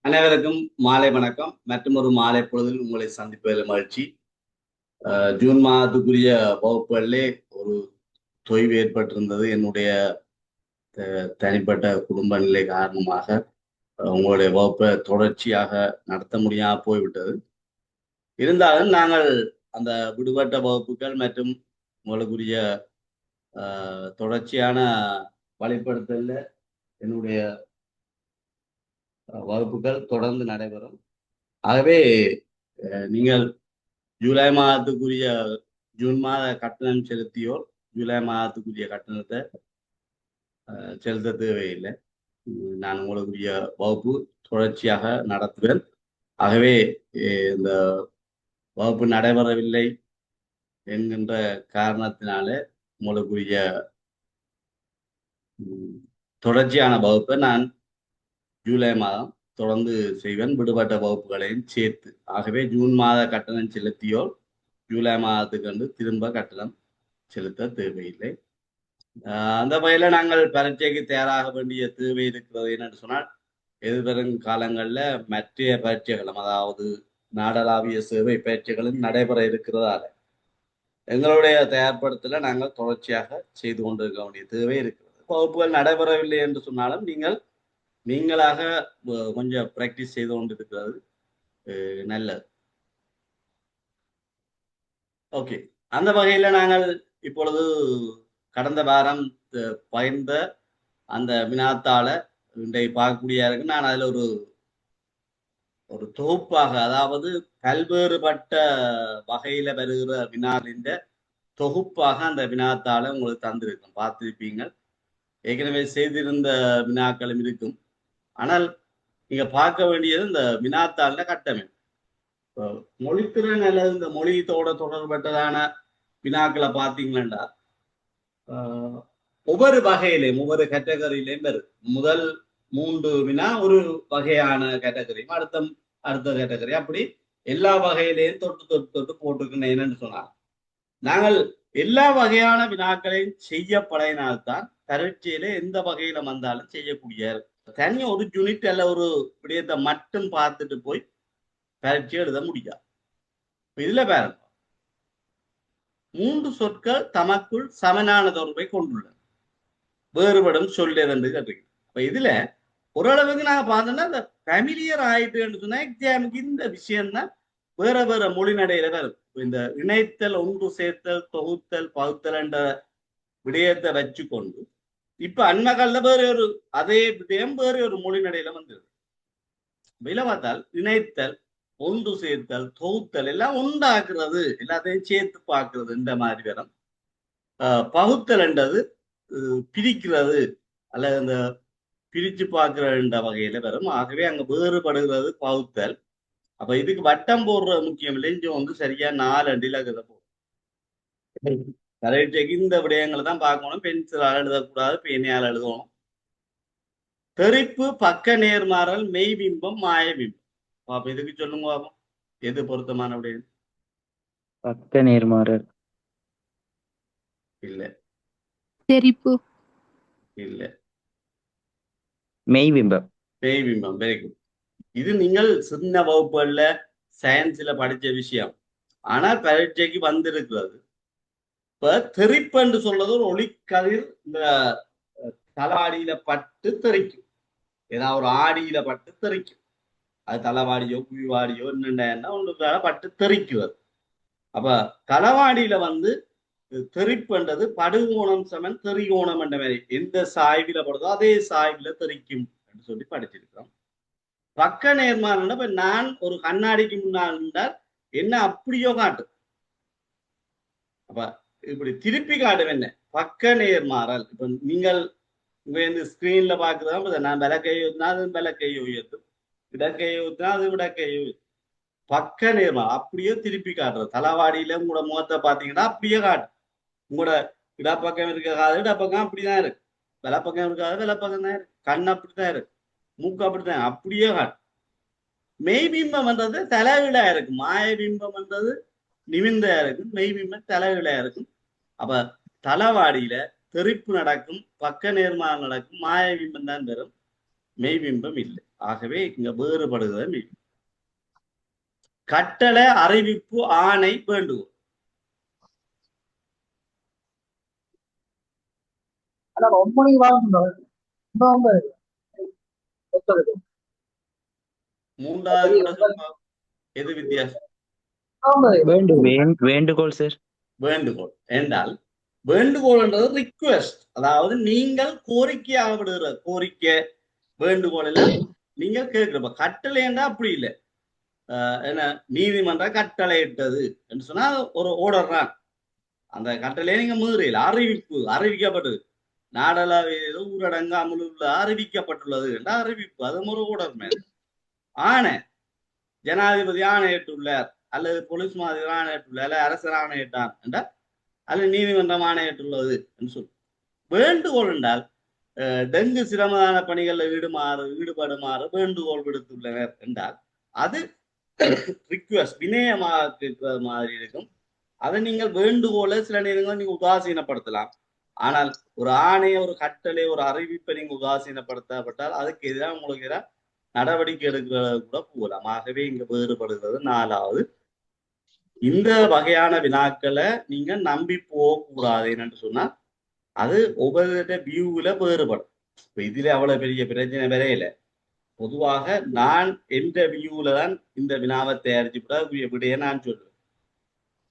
அனைவருக்கும் மாலை வணக்கம். மற்றும் ஒரு மாலை பொழுதில் உங்களை சந்திப்பதில் மகிழ்ச்சி. ஜூன் மாதத்துக்குரிய வகுப்புகளிலே ஒரு தொய்வு ஏற்பட்டிருந்தது. என்னுடைய தனிப்பட்ட குடும்ப நிலை காரணமாக உங்களுடைய வகுப்பை தொடர்ச்சியாக நடத்த முடியாமல் போய்விட்டது. இருந்தாலும் நாங்கள் அந்த விடுபட்ட வகுப்புகள் மற்றும் உங்களுக்குரிய தொடர்ச்சியான வழிப்படுத்தல என்னுடைய வகுப்புகள் தொடர்ந்து நடைபெறும். ஆகவே நீங்கள் ஜூலை மாதத்துக்குரிய ஜூன் மாத கட்டணம் செலுத்தியோர் ஜூலை மாதத்துக்குரிய கட்டணத்தை செலுத்த தேவையில்லை. நான் உங்களுக்குரிய வகுப்பு தொடர்ச்சியாக நடத்துவேன். ஆகவே இந்த வகுப்பு நடைபெறவில்லை என்கின்ற காரணத்தினாலே உங்களுக்குரிய தொடர்ச்சியான வகுப்பை நான் ஜூலை மாதம் தொடர்ந்து செய்வேன், விடுபட்ட வகுப்புகளையும் சேர்த்து. ஆகவே ஜூன் மாத கட்டணம் செலுத்தியோர் ஜூலை மாதத்துக்கு திரும்ப கட்டணம் செலுத்த தேவையில்லை. அந்த வகையில நாங்கள் பரீட்சைக்கு தயாராக வேண்டிய தேவை இருக்கிறது என்னன்னு சொன்னால், எதிர்வரும் காலங்கள்ல மற்ற பரீட்சைகளும், அதாவது நாடளாவிய சேவை பரீட்சைகளும் நடைபெற இருக்கிறதால எங்களுடைய தயார்படுத்தல நாங்கள் தொடர்ச்சியாக செய்து கொண்டிருக்க வேண்டிய தேவை இருக்கிறது. வகுப்புகள் நடைபெறவில்லை என்று சொன்னாலும் நீங்களாக கொஞ்சம் பிராக்டிஸ் செய்து கொண்டிருக்கிறது நல்லது. ஓகே, அந்த வகையில நாங்கள் இப்பொழுது கடந்த வாரம் பகிர்ந்த அந்த வினாத்தாள இன்றைக்கு பார்க்கக்கூடிய இருக்கு. நான் அதுல ஒரு தொகுப்பாக, அதாவது பல்வேறுபட்ட வகையில வருகிற வினாலின் தொகுப்பாக அந்த வினாத்தாள உங்களுக்கு தந்திருக்கும், பார்த்திருப்பீங்க. ஏற்கனவே செய்திருந்த வினாக்களும் இருக்கும். ஆனால் நீங்க பார்க்க வேண்டியது இந்த வினாத்தாள கட்டமைப்பு. மொழித்திறன் அல்லது இந்த மொழியத்தோட தொடர்பட்டதான வினாக்களை பார்த்தீங்கன்னா ஒவ்வொரு வகையிலையும் ஒவ்வொரு கேட்டகரியிலையும் வருது. முதல் 3 வினா ஒரு வகையான கேட்டகரியும், அடுத்த கேட்டகரி, அப்படி எல்லா வகையிலையும் தொட்டு தொட்டு தொட்டு போட்டுக்கணும். என்னன்னு சொன்னாங்க, நாங்கள் எல்லா வகையான வினாக்களையும் செய்யப்படையினால்தான் பரீட்சையில எந்த வகையில வந்தாலும் செய்யக்கூடிய தனி ஒரு யூனிட் அல்ல ஒரு விடயத்தை மட்டும் பார்த்துட்டு போய் பரீட்சை எழுத முடியாது. இதுல பாருங்க, 3 சொற்கள் தமக்குள் சமனான தொடர்பை கொண்டுள்ளன, வேறுபடும் சொல்லியது என்று கேட்டிருக்கேன். இப்ப இதுல ஓரளவுக்கு நாங்க பார்த்தோம்னா இந்த ஃபேமிலியர் ஆயிட்டுன்னு சொன்னா எக்ஸாமுக்கு இந்த விஷயம் தான் வேற வேற மொழி நடையில வரும். இந்த இணைத்தல், ஒன்று சேர்த்தல், தொகுத்தல், பகுத்தல் என்ற விடயத்தை வச்சுக்கொண்டு இப்ப அண்மகால வேற ஒரு அதே விடயம் வேற ஒரு மொழி நடையில வந்துருது. இதில் பார்த்தால் இணைத்தல், ஒன்று சேர்த்தல், தொகுத்தல் எல்லாம் உண்டாக்குறது, எல்லாத்தையும் சேர்த்து பார்க்கறது இந்த மாதிரி வரும். பகுத்தல் என்றது பிரிக்கிறது அல்லது இந்த பிரிச்சு பார்க்கிற வகையில வரும். ஆகவே அங்க வேறுபடுகிறது பகுத்தல். அப்ப இதுக்கு வட்டம் போடுற முக்கியம் இல்லை, இங்க வந்து சரியா 4 அடியில கதை போடும். பரீட்சைக்கு இந்த விடயங்களை தான் பார்க்கணும். பென்சிலால் எழுதக்கூடாது, பேனையால் எழுதணும். தெரிப்பு, பக்க நேர்மாறல், மெய்பிம்பம், மாயபிம்பம். அப்ப இதுக்கு சொல்லுங்க பாப்போம், எது பொருத்தமான விடயம்? பக்க நேர்மாறல். இல்ல. தெரிப்பு. இல்ல. மெய்பிம்பம். மெய்பிம்பம். Very good. இது நீங்கள் சின்ன வகுப்புகள்ல சயின்ஸ்ல படிச்ச விஷயம், ஆனா பரீட்சைக்கு வந்திருக்கிறது. இப்ப தெரிப்பென்று சொல்றது ஒரு ஒளிக்கதிர் இந்த தலவாடியில பட்டு தெரிக்கும், ஏதாவது ஒரு ஆடியில பட்டு தெரிக்கும். அது தலைவாடியோ குழிவாடியோ என்னென்ன ஒன்றுக்காக பட்டு தெரிக்குவது. அப்ப தலைவாடியில வந்து தெரிப்புன்றது படுகோணம் சமன் தெரிகோணம் என்ற மாதிரி எந்த சாய்வில படுதோ அதே சாய்வில தெரிக்கும் என்று சொல்லி படிச்சிருக்கிறோம். பக்க நேர்மாறல், இப்ப நான் ஒரு கண்ணாடிக்கு முன்னால் இருந்தால் என்ன அப்படியோ காட்டு, அப்ப இப்படி திருப்பி காட்டும் என்ன பக்க நேர்மாறல். இப்ப நீங்கள் இங்க ஸ்கிரீன்ல பாக்குறதா, நான் விளக்கையை ஊத்தினா அது விளக்கையை உயர்த்தும், இடக்கையை ஊத்தினா அது விடக்கையை உயர்த்தும். பக்க நேர்மாறல் அப்படியே திருப்பி காட்டுறது. தலவாடியில உங்களோட முகத்தை பாத்தீங்கன்னா அப்படியே காட்டும். உங்களோட இடப்பக்கம் இருக்க காது இடப்பக்கம் அப்படிதான் இருக்கு, விலப்பக்கம் இருக்காது விலப்பக்கம் தான் இருக்கு, கண் அப்படித்தான் இருக்கு, மூக்கு அப்படித்தான், அப்படியே காட்டும். மெய்பிம்பம் என்றது தலைவிழா இருக்கும், மாயபிம்பம் என்றது நிமிந்தா இருக்கும், மெய்பிம்பம் தலைவிழா இருக்கும். அப்ப தலவாடியில தெரிப்பு நடக்கும், பக்க நேர்மாறல் நடக்கும், மாயபிம்பம் தான் பெறும், மெய்பிம்பம் இல்லை. ஆகவே இங்க வேறுபடுகிறது. கட்டளை, அறிவிப்பு, ஆணை, வேண்டுகோள். மூன்றாவது கூட சொல்லுங்க. எது வித்தியாசம்? வேண்டுகோள் சார். வேண்டுகோள் என்றால் வேண்டுகோள்ன்றது ரிக்வெஸ்ட், அதாவது நீங்கள் கோரிக்கையாக விடுகிற கோரிக்கை வேண்டுகோள் எல்லாம் நீங்கள் கேட்கிற. கட்டளை என்றா அப்படி இல்லை. என்ன நீதிமன்றம் கட்டளை இட்டது என்று சொன்னா ஒரு ஓர்டர் தான். அந்த கட்டளையை நீங்க மீறல. அறிவிப்பு, அறிவிக்கப்பட்டது, நாடளாவிய ஊரடங்கு அமலுள்ள அறிவிக்கப்பட்டுள்ளது என்ற அறிவிப்பு, அது ஒரு ஓர்டர் மேல். ஆணை, ஜனாதிபதி ஆணையிட்டுள்ளார் அல்லது போலீஸ் மாதிரி ஆணையிட்டுள்ளார் அல்ல அரசர் ஆணையிட்டான் என்றால் அல்லது நீதிமன்றம் ஆணையிட்டுள்ளது என்று சொல்லு. வேண்டுகோள் என்றால் டெங்கு சிரமதான பணிகளில் ஈடுபடுமாறு வேண்டுகோள் விடுத்துள்ளனர் என்றால் அது ரிக்வெஸ்ட், வினயமாக கேட்கிற மாதிரி இருக்கும். அதை நீங்கள் வேண்டுகோளை சில நேரங்கள் நீங்க உதாசீனப்படுத்தலாம். ஆனால் ஒரு ஆணைய, ஒரு கட்டளை, ஒரு அறிவிப்பை நீங்க உதாசீனப்படுத்தப்பட்டால் அதுக்கு எதிராக உங்களுக்கு எதிராக நடவடிக்கை எடுக்கிறது கூட போகலாம். ஆகவே இங்க வேறுபடுகிறது. நாலாவது, இந்த வகையான வினாக்களை நீங்க நம்பி போகக்கூடாது. என்னன்னு சொன்னா அது ஒவ்வொரு வியூல வேறுபடும். இப்ப இதுல அவ்வளவு பெரிய பிரச்சனை வரையில. பொதுவாக நான் எந்த வியூல தான் இந்த வினாவை தயாரிச்சு கூடிய விடைய நான் சொல்லுவேன்.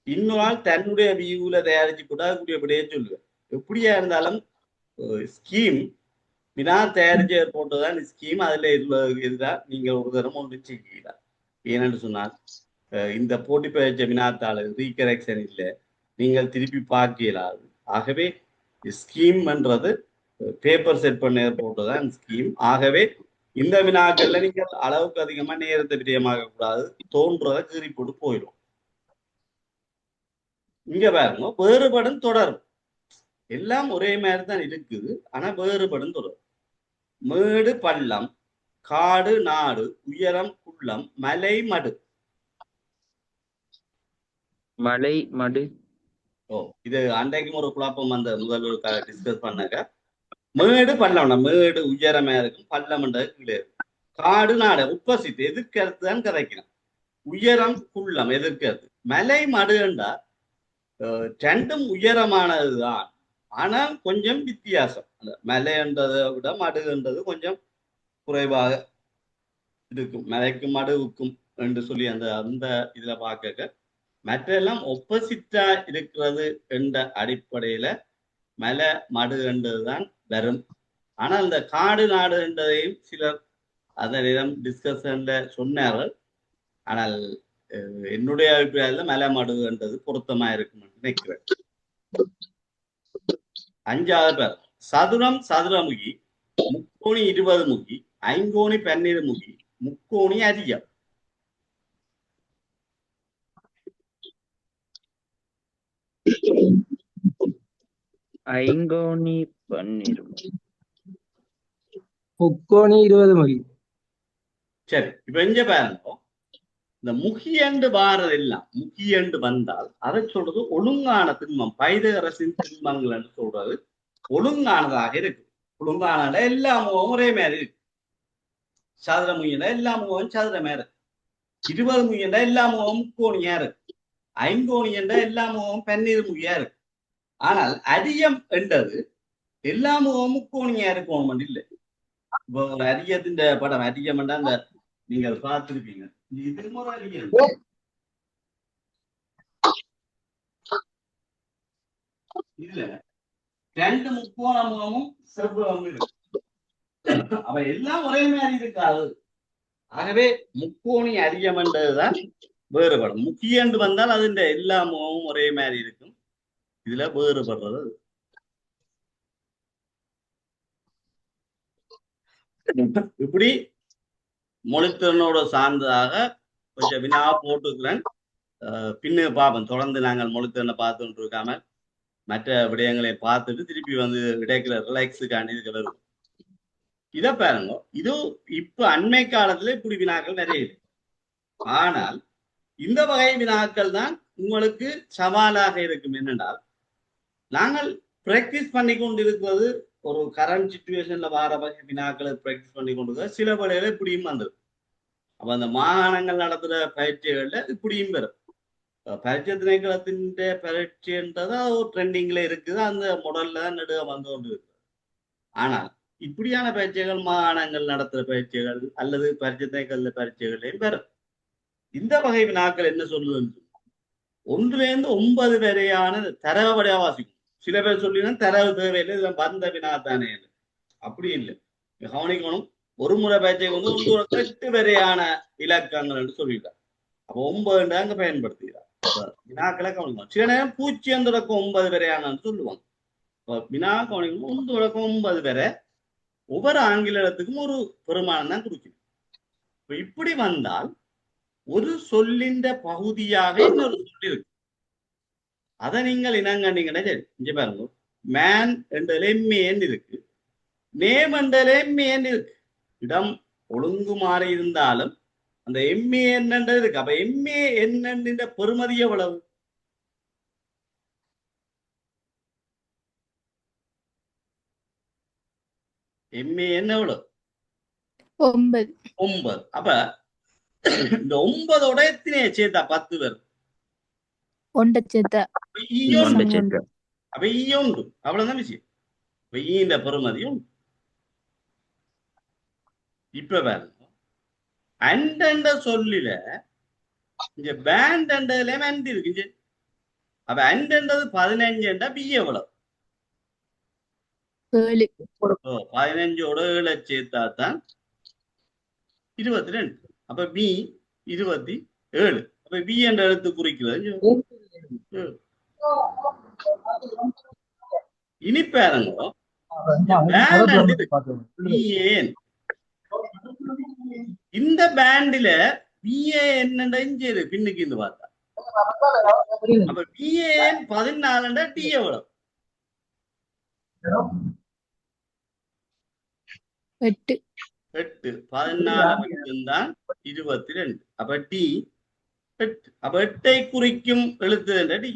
இன்னொரு ஆள் தன்னுடைய வியூல தயாரிச்சு கூடிய விடைய சொல்லுவேன். எப்படியா இருந்தாலும் ஸ்கீம் வினா தயாரிச்சு போட்டதுதான் ஸ்கீம். அதுல இதுதான் நீங்க ஒரு தரம் ஒன்று செய்யலாம். ஏனென்று சொன்னால் இந்த போட்டி பயிற்சி வினாத்தாள் ரீகரெக்ஷன் இல்லை, நீங்கள் திருப்பி பார்க்க இயலாது. ஆகவே ஸ்கீம் என்றது பேப்பர் செட் பண்ண போட்டதுதான் ஸ்கீம். ஆகவே இந்த வினாக்கள்ல நீங்கள் அளவுக்கு அதிகமா நேரத்தை விரயமாக கூடாது. தோன்றதை கீறி போட்டு போயிடும். இங்க பாருங்க, வேறுபடும் தொடரும். எல்லாம் ஒரே மாதிரி தான் இருக்குது, ஆனா வேறுபடும் தொடரும். மேடு பள்ளம், காடு நாடு, உயரம் குள்ளம், மலை மடு. மலை மடு. இது அன்றைக்கும் ஒரு குழப்பம் அந்த முதல்வருக்காக டிஸ்கஸ் பண்ணாங்க. மேடு பள்ளம், மேடு உயரமா இருக்கும், பள்ளம்ன்றது கீழே இருக்கும். காடு நாடு உப்பசித்து எதிர்கருத்து தான் கதைக்கணும். உயரம் குள்ளம் எதிர்கருத்து. மலை மடுண்டா ரெண்டும் உயரமானதுதான், ஆனால் கொஞ்சம் வித்தியாசம். அந்த மலைன்றதை விட மடுன்றது கொஞ்சம் குறைவாக இருக்கும். மலைக்கும் மடுவுக்கும் என்று சொல்லி அந்த அந்த இதுல பார்க்க மற்றெல்லாம் ஒப்போசிட்டா இருக்கிறது என்ற அடிப்படையில மலை மடு என்றதுதான் வரும். ஆனால் இந்த காடு நாடு என்றதையும் சிலர் அதனிடம் டிஸ்கஷன்ல சொன்னார்கள். ஆனால் என்னுடைய அபிப்பிராயத்தில் மலை மடு என்றது பொருத்தமா இருக்கும் என்று நினைக்கிறேன். அஞ்சாவது பேர், சதுரம் சதுரமுகி, முக்கோணி 20 முகி, ஐங்கோணி 12 முகி, முக்கோணி அரியம். ஐங்கோணி 12 முக்கோணி 20 முகி. சரி, இப்ப எங்க பாருங்க, இந்த முகியண்டு வாரது எல்லாம் முகியண்டு வந்தால் அதை சொல்றது ஒழுங்கான திண்மம். பைதகரசின் திண்மங்கள் என்று சொல்றது ஒழுங்கானதாக இருக்கு. ஒழுங்கான எல்லா முகமும் ஒரே மாதிரி இருக்கு. சதுர முயன்ற எல்லா முகமும் சதுர மாதிரி இருக்கு. 20 முயன்ற எல்லா முகமும் முக்கோணியா இருக்கு. ஐங்கோணி என்ற எல்லா முகமும் 12 முகியா இருக்கு. ஆனால் அரியம் என்றது எல்லா முகமும் முக்கோணியா இருக்கணும் இல்லை. இப்போ ஒரு அரியத்தின் படம், அரியம் என்றா அந்த நீங்கள் பார்த்திருப்பீங்க. இது முறை அரியம் இல்ல, 2 முக்கோண முகமும் செவ்வகம் இருக்கு. அவ எல்லாம் ஒரே மாதிரி இருக்காது. ஆகவே முக்கோணி அரியம் என்றதுதான் வேறுபடும். முக்கியண்டு வந்தால் அது எல்லா முகமும் ஒரே மாதிரி இருக்கும். இதுல வேறுபடுறது இப்படி மொழித்திறனோட சார்ந்ததாக கொஞ்சம் வினா போட்டுக்கிறேன். பின்னு பார்ப்போம். தொடர்ந்து நாங்கள் மொழித்திறனை பார்த்துட்டு இருக்காம மற்ற விடயங்களை பார்த்துட்டு திருப்பி வந்து விடைக்கிற ரிலாக்ஸுக்காண்டி இதுக்கு வருவோம். இதை பாருங்க, இது இப்ப அண்மை காலத்துல இப்படி வினாக்கள் நிறைய இருக்கு. ஆனால் இந்த வகை வினாக்கள் தான் உங்களுக்கு சவாலாக இருக்கும். என்னென்றால் நாங்கள் பிராக்டிஸ் பண்ணி கொண்டிருக்கிறது ஒரு கரண்ட் சுச்சுவேஷன்ல வார வகை வினாக்களை ப்ராக்டிஸ் பண்ணி கொண்டு சில வேளையில இப்படியும் வந்தது. அப்ப அந்த மாகாணங்கள் நடத்துற பயிற்சிகள்ல இப்படியும் வரும். பரீட்சை திணைக்களத்தின் பரீட்சைன்றதா ஒரு ட்ரெண்டிங்ல இருக்குது. அந்த மாடல்ல தான் நடுக வந்து கொண்டு இருக்கு. ஆனால் இப்படியான பரீட்சைகள் மாகாணங்கள் நடத்துற பரீட்சைகள் அல்லது பரீட்சை திணைக்கள பரீட்சைகளையும் வரும். இந்த வகை வினாக்கள் என்ன சொல்லுதுன்னு 1 to 9 வரையான தரவடைய வாசிக்கும். சில பேர் சொல்லினா தரவு தேவையில்லை, இதெல்லாம் வந்த வினா தானே. அப்படி இல்லை, கவனிக்கணும். ஒரு முறை பயிற்சிக்கு வந்து 1 to 8 வரையான இலக்கங்கள் என்று சொல்லிட்டார். அப்போ 9 அங்க பயன்படுத்துகிறார். வினாக்களை கவனிக்கணும். சில நேரம் 0 to 9 வரையான சொல்லுவாங்க. வினா கவனிக்கணும். 1 to 9 வரை ஒவ்வொரு ஆங்கில எழுத்துக்கும் ஒரு பெருமானம் தான் கொடுக்கணும். இப்படி வந்தால் ஒரு சொல்லின்ற பகுதியாக இன்னொரு சொல் இருக்கு. அதை நீங்கள் இனங்கண்டீங்கன்னா சரி. இங்க பாருங்க, மேன் என்றதுல எம்ஏன் இருக்கு, நேம் என்றதுல எம்ஏன் இருக்கு. இடம் ஒழுங்கு மாறி இருந்தாலும் அந்த எம்ஏன் என்றது இருக்கு. அப்ப எம்ஏஎன் பெருமதி எவ்வளவு? எம்ஏஎன் எவ்வளவு? 9. 9. அப்ப இந்த 9 எத்தனையை சேர்த்தா 10 பேர்? 1 சேர்த்தா அப்ப ஈயொண்டு, அவ்வளவுதான் விஷயம். ஈன்ற பெருமதி உண்டு. இப்ப பாருங்க, அண்ட் சொல்லில இங்க பேண்ட் என்றதுல அண்ட் இருக்கு. அப்ப அண்ட் என்றது 15 என்றா பி எவ்வளவு? 7. 15ஓட 7 சேர்த்தா தான் 22. அப்ப பி 27. அப்ப பி என்ற எழுத்து குறிக்கிறது. இனி பாருங்க, இந்த பேண்டில பிஏஎன் இஞ்சு பின்னுக்கு இருந்து பார்த்தா அப்ப பிஏஎன் 14 டி எவ்வளவு? 8. 14 மட்டும்தான் 22. அப்ப டி 8. அப்ப 8ஐ குறிக்கும் எழுத்து டி.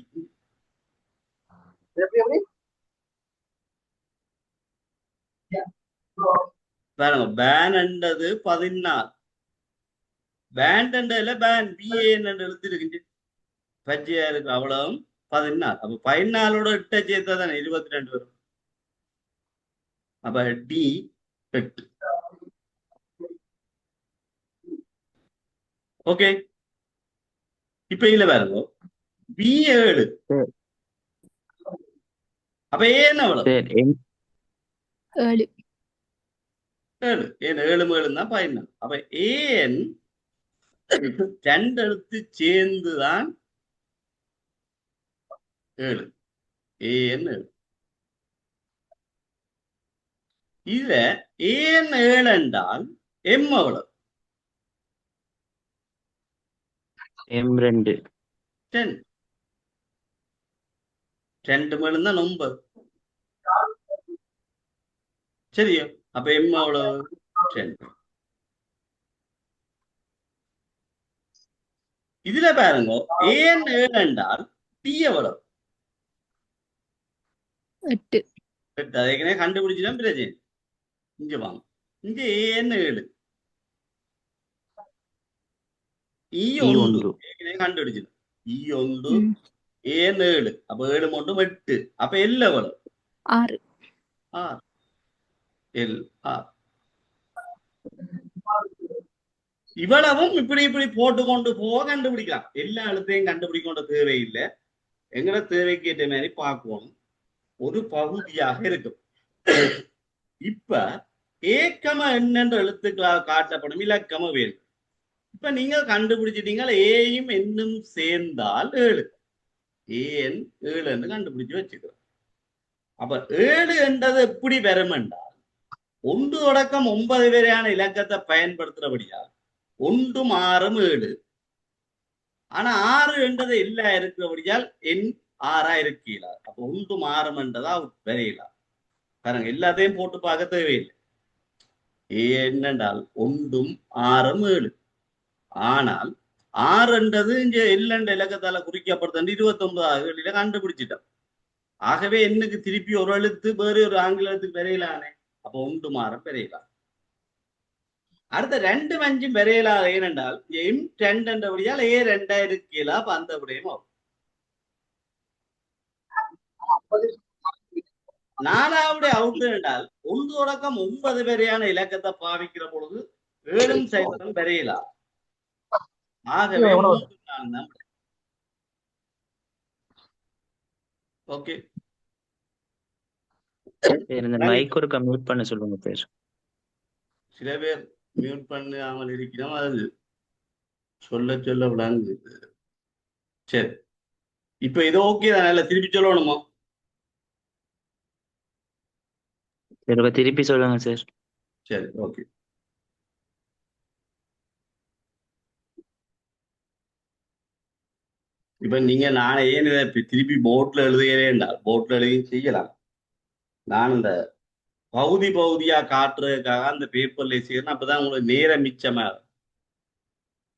பாருங்க, பேன் என்றது 14. பேண்ட் என்றதுல பேன் பிஏஎன் என்ற எழுத்து இருக்கு. பச்சையா இருக்கு, அவ்வளவும் 14. அப்ப 14ஓட 8 சேர்த்தா தானே 22 வரும். அப்ப டி 8. ஓகே. இப்ப இதுல பாருங்க, பி 7. அப்ப ஏன் எவ்வளவு? 7. 7. ஏன் 7 தான் 14. அப்ப ஏன் 2 எழுத்து சேர்ந்துதான் 7. ஏன் 7. இதுல ஏன் 7 என்றால் எம் எவ்வளவு? M2. 10. 2 மேலும் தான் 9. சரியா? அப்ப எம் எவ்வளவு? 10. இதுல பாருங்க, ஏன் 7 என்றால் டி எவ்வளவு? 8. அதை கண்டுபிடிச்சுதான் பிரச்சனை. இங்க வாங்க, இங்க ஏன் 7 ஈ1 கண்டுபிடிச்சு ஈ1 ஏன் 7. அப்ப 7 மட்டும் 8. அப்ப எல் எவ்வளவு? 6. 6. எல் 6. இவ்வளவும் இப்படி இப்படி போட்டு கொண்டு போக கண்டுபிடிக்கலாம். எல்லா எழுத்தையும் கண்டுபிடிக்கொண்ட தேவையில்லை. எங்கட தேவைக்கு ஏற்ற மாதிரி பார்க்கணும். ஒரு பகுதியாக இருக்கும். இப்ப ஏக்கம என்னென்ற எழுத்துக்களால் காட்டப்படும் இலக்கம வேறு. இப்ப நீங்க கண்டுபிடிச்சிட்டீங்க, ஏயும் என்னும் சேர்ந்தால் 7. ஏன் 7 என்று கண்டுபிடிச்சு வச்சுக்கிறோம். அப்ப 7 என்றது எப்படி வரும் என்றால் 1 to 9 வரையான இலக்கத்தை பயன்படுத்துறபடியா 1 6 7. ஆனா 6 என்றது இல்ல இருக்கிறபடியால் எண் 6 இருக்கீங்களா? அப்ப 1 6 என்றதா வரையலாம். பாருங்க, எல்லாத்தையும் போட்டு பார்க்க தேவையில்லை. என்னென்றால் 1 6 7. ஆனால் 6 என்றது இங்க எல்லண்ட இலக்கத்தால குறிக்கப்படுது 29 கண்டுபிடிச்சிட்டோம். ஆகவே எண்ணுக்கு திருப்பி ஒரு எழுத்து வேறு ஒரு ஆங்கில எழுத்துக்கு வரையலானே. அப்போ ஒன்று மாறம் வரையலாம். அடுத்த 2 5 வரையலாம். ஏனென்றால் M2 என்றபடியால் A2 இருக்கலாம். அப்ப அந்த விடயம் ஆகும். 4வது அவுட் என்றால் 1 தொடக்கம் 9 வரையான இலக்கத்தை பாவிக்கிற பொழுது 7 0 வரையலாம். ஆகவே 3 4 தான். ஓகே, இந்த மைக் ஒரு மியூட் பண்ண சொல்லுங்க பேர். சில பேர் மியூட் பண்ணாமல் இருக்கிறோம். அது சொல்ல சொல்ல விளங்கு. சரி, இப்ப இது ஓகே தான். இல்ல திருப்பி சொல்லணுமோ? சரி, திருப்பி சொல்லுங்க சார். சரி, ஓகே. இப்ப நீங்க நானே ஏன் இதை திருப்பி போர்ட்ல எழுதுகிறேன்டா, போர்ட்ல எழுதி செய்யலாம். நான் இந்த பகுதி பகுதியா காட்டுறதுக்காக அந்த பேப்பர்ல செய்யறேன். அப்பதான் உங்களுக்கு நேரம் மிச்சமா.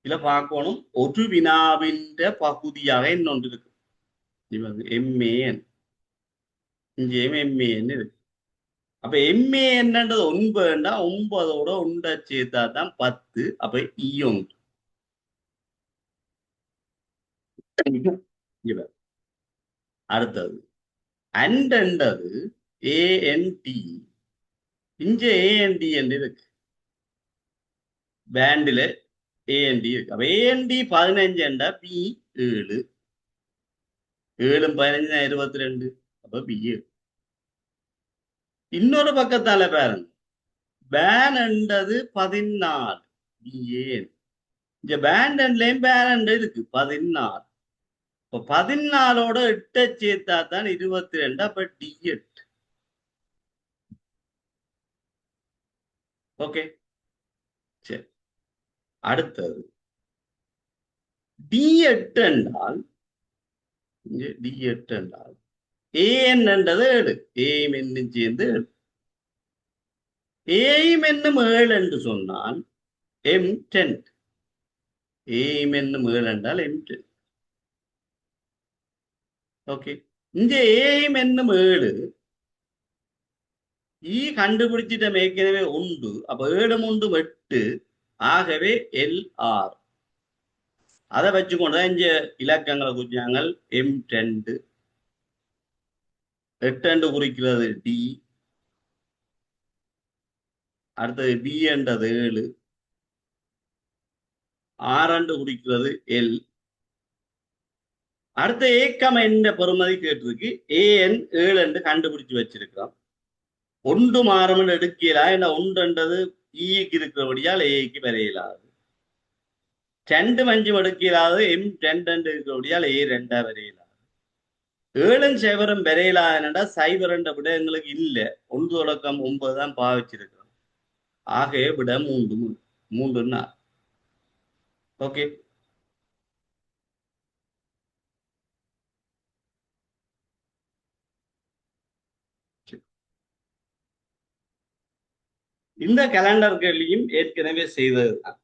இதுல பார்க்கணும், ஒரு வினாவின் பகுதியாக இன்னொன்று இருக்கு. இவங்க MAN, இங்கே MAN இருக்கு. அப்ப MAN என்னன்றது 9ண்டா 9ஓட 1 சேர்த்தா தான் 10. அப்ப E1. அடுத்தது அண்ட் என்றது ANT. இங்க AND என்று இருக்கு. பேண்டில் AND இருக்கு. அப்ப AND 15 என்றா B 7. 7 15 22. அப்ப B 7. இன்னொரு பக்கத்தால பாருங்க, பேன் என்றது 14. ஏன் இங்க பேண்ட் எண்ட்லயும் பேரண்ட் இருக்கு 14. இப்ப 14ஓட 8 சேர்த்தா தான் 22. அப்ப D8. ஓகே, சரி. அடுத்தது D8 என்றால், இங்க D8 என்றால் AN என்றது 7. ஏயும் என்னும் சேர்ந்து 7. ஏயும் என்னும் 7 என்று சொன்னால் M10. ஏயும் என்னும் 7 என்றால் M10. ஓகே, இங்க ஏயும் என்னும் 7 கண்டுபிடிச்சிட்ட ஏற்கனவே உண்டு. அப்ப 7 3 8. ஆகவே LR. அதை வச்சுக்கொண்டுதான் இங்க இலக்கங்களை குறிச்சாங்க. M2. 8 குறிக்கிறது D. அடுத்தது B என்றது 7. 6 குறிக்கிறது L. அடுத்த ஏக்கம் என்ன பெறுமதி கேட்டிருக்கு. AN 7 என்று கண்டுபிடிச்சு வச்சிருக்கிறோம். 1 மாறும் எடுக்கலாம். ஏன்னா 1 என்றது க்கு இருக்கிறபடியால் ஏக்கு வரையலாது. 2 5 எடுக்கலாது. M2 என்று இருக்கிறபடியால் A2 வரையலாது. 7 0 வரையலாதுன்னா 0 விட எங்களுக்கு இல்லை. 1 தொடக்கம் 9 தான் பாவிச்சிருக்கிறோம். ஆகவே விட 3. ஓகே, இந்த கேலண்டர்களையும் ஏற்கனவே செய்ததுதான்.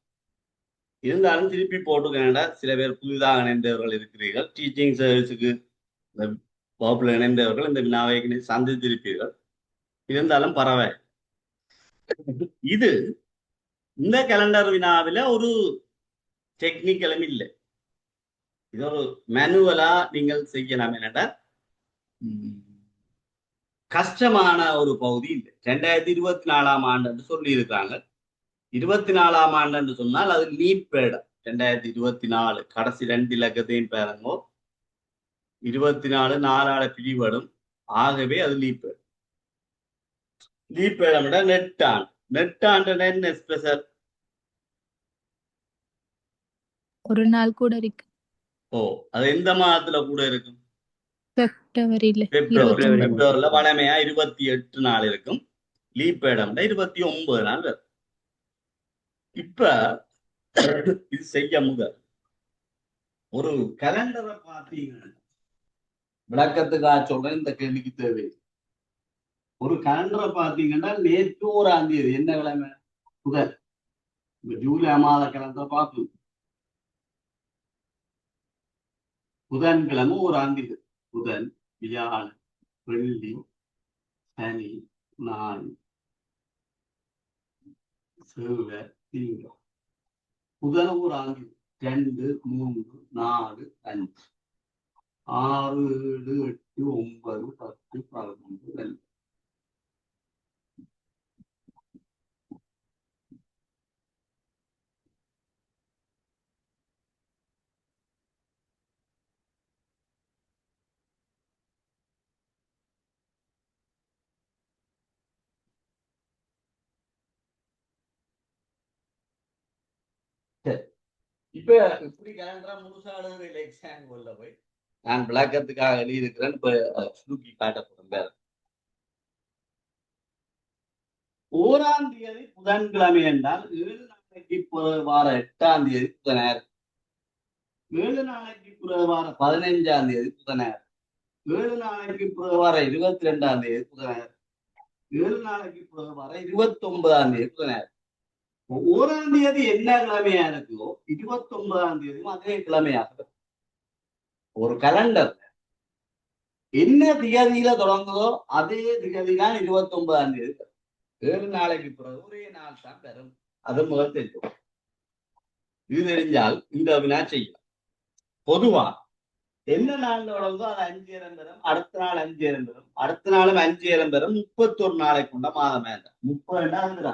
இருந்தாலும் திருப்பி போட்டுக்கா. சில பேர் புதிதாக இணைந்தவர்கள் இருக்கிறீர்கள். டீச்சிங் சர்வீஸுக்கு வகுப்புல இணைந்தவர்கள் இந்த வினாவை சந்தித்திருப்பீர்கள். இருந்தாலும் பரவாயில்லை. இது இந்த கேலண்டர் வினாவில ஒரு டெக்னிக்கலும் இல்லை. இது ஒரு மேனுவலா நீங்கள் செய்யலாம். என்னடா கஷ்டமான ஒரு பகுதி இல்லை. 2024ஆம் ஆண்டு என்று சொல்லி இருக்காங்க. 24ஆம் ஆண்டு என்று சொன்னால் அது லீப் பேடம். 2024 கடைசி 2 இலக்கத்தையும் பாருங்கோ. 24 4ஆல பிரிவடும். ஆகவே அது லீப் பேடம். லீப் பேடம் நெட்டாண்டு. நெட்டாண்டு என்ன ஸ்பெஷல்? ஒரு நாள் கூட இருக்கு. ஓ, அது எந்த மாதத்துல கூட இருக்கும்? பிப்ரவரியில பிப்ரவரியில வளமையா 28 நாள் இருக்கும். லீப் பேடம் 29 நாள் இருக்கும். இப்ப இது செய்ய முதல் ஒரு கேலண்டரை பார்த்தீங்கன்னா, விளக்கத்துக்காக சொல்றேன், இந்த கேள்விக்கு தேவை. ஒரு கேலண்டரை பார்த்தீங்கன்னா நேற்று 1ஆம் தேதி என்ன கிழமை? புதன். ஜூலை மாத கேலண்டரை பார்த்து புதன்கிழமை 1ஆம் தேதி. புதன், வியாழன், வெள்ளி சனி ஞாயிறு செவ்வாய் திங்கள் புதன் ஒரு 2 3 4 5 6 7 8 9 10 11 இப்ப இப்படி கேலண்டரா முழுசா எழுதுற எக்ஸாம் உள்ள போய் நான் விளக்கத்துக்காக எழுதியிருக்கிறேன். இப்ப சுருக்கி காட்டப்படும் பேர் 1ஆம் தேதி புதன்கிழமை என்றால் 7 நாளைக்கு வார 8ஆம் தேதி புதனார், 7 நாளைக்கு வார 15ஆம் தேதி புதனார், 7 நாளைக்கு வார 22ஆம் தேதி புதனார், 7 நாளைக்கு வார 29ஆம் தேதி புதனார். 1ஆம் தேதி என்ன கிழமையா இருக்கோ 29ஆம் தேதியும் அதே கிழமையாக ஒரு கலண்டர் என்ன திகதியில தொடங்குதோ அதே திகதி தான் 29ஆம் தேதி. 7 நாளைக்கு பிறகு ஒரே நாள் தான் பெறும். அது முதல் தெரியும். இது தெரிஞ்சால் இந்த வினா செய்யலாம். பொதுவா என்ன நாள் தொடங்குதோ அது 5 இடம் பெறும், அடுத்த நாள் 5 இடம் பெறும், அடுத்த நாளும் 5 இடம் பெறும். 31 நாளை கொண்ட மாதம் வேண்டாம், 30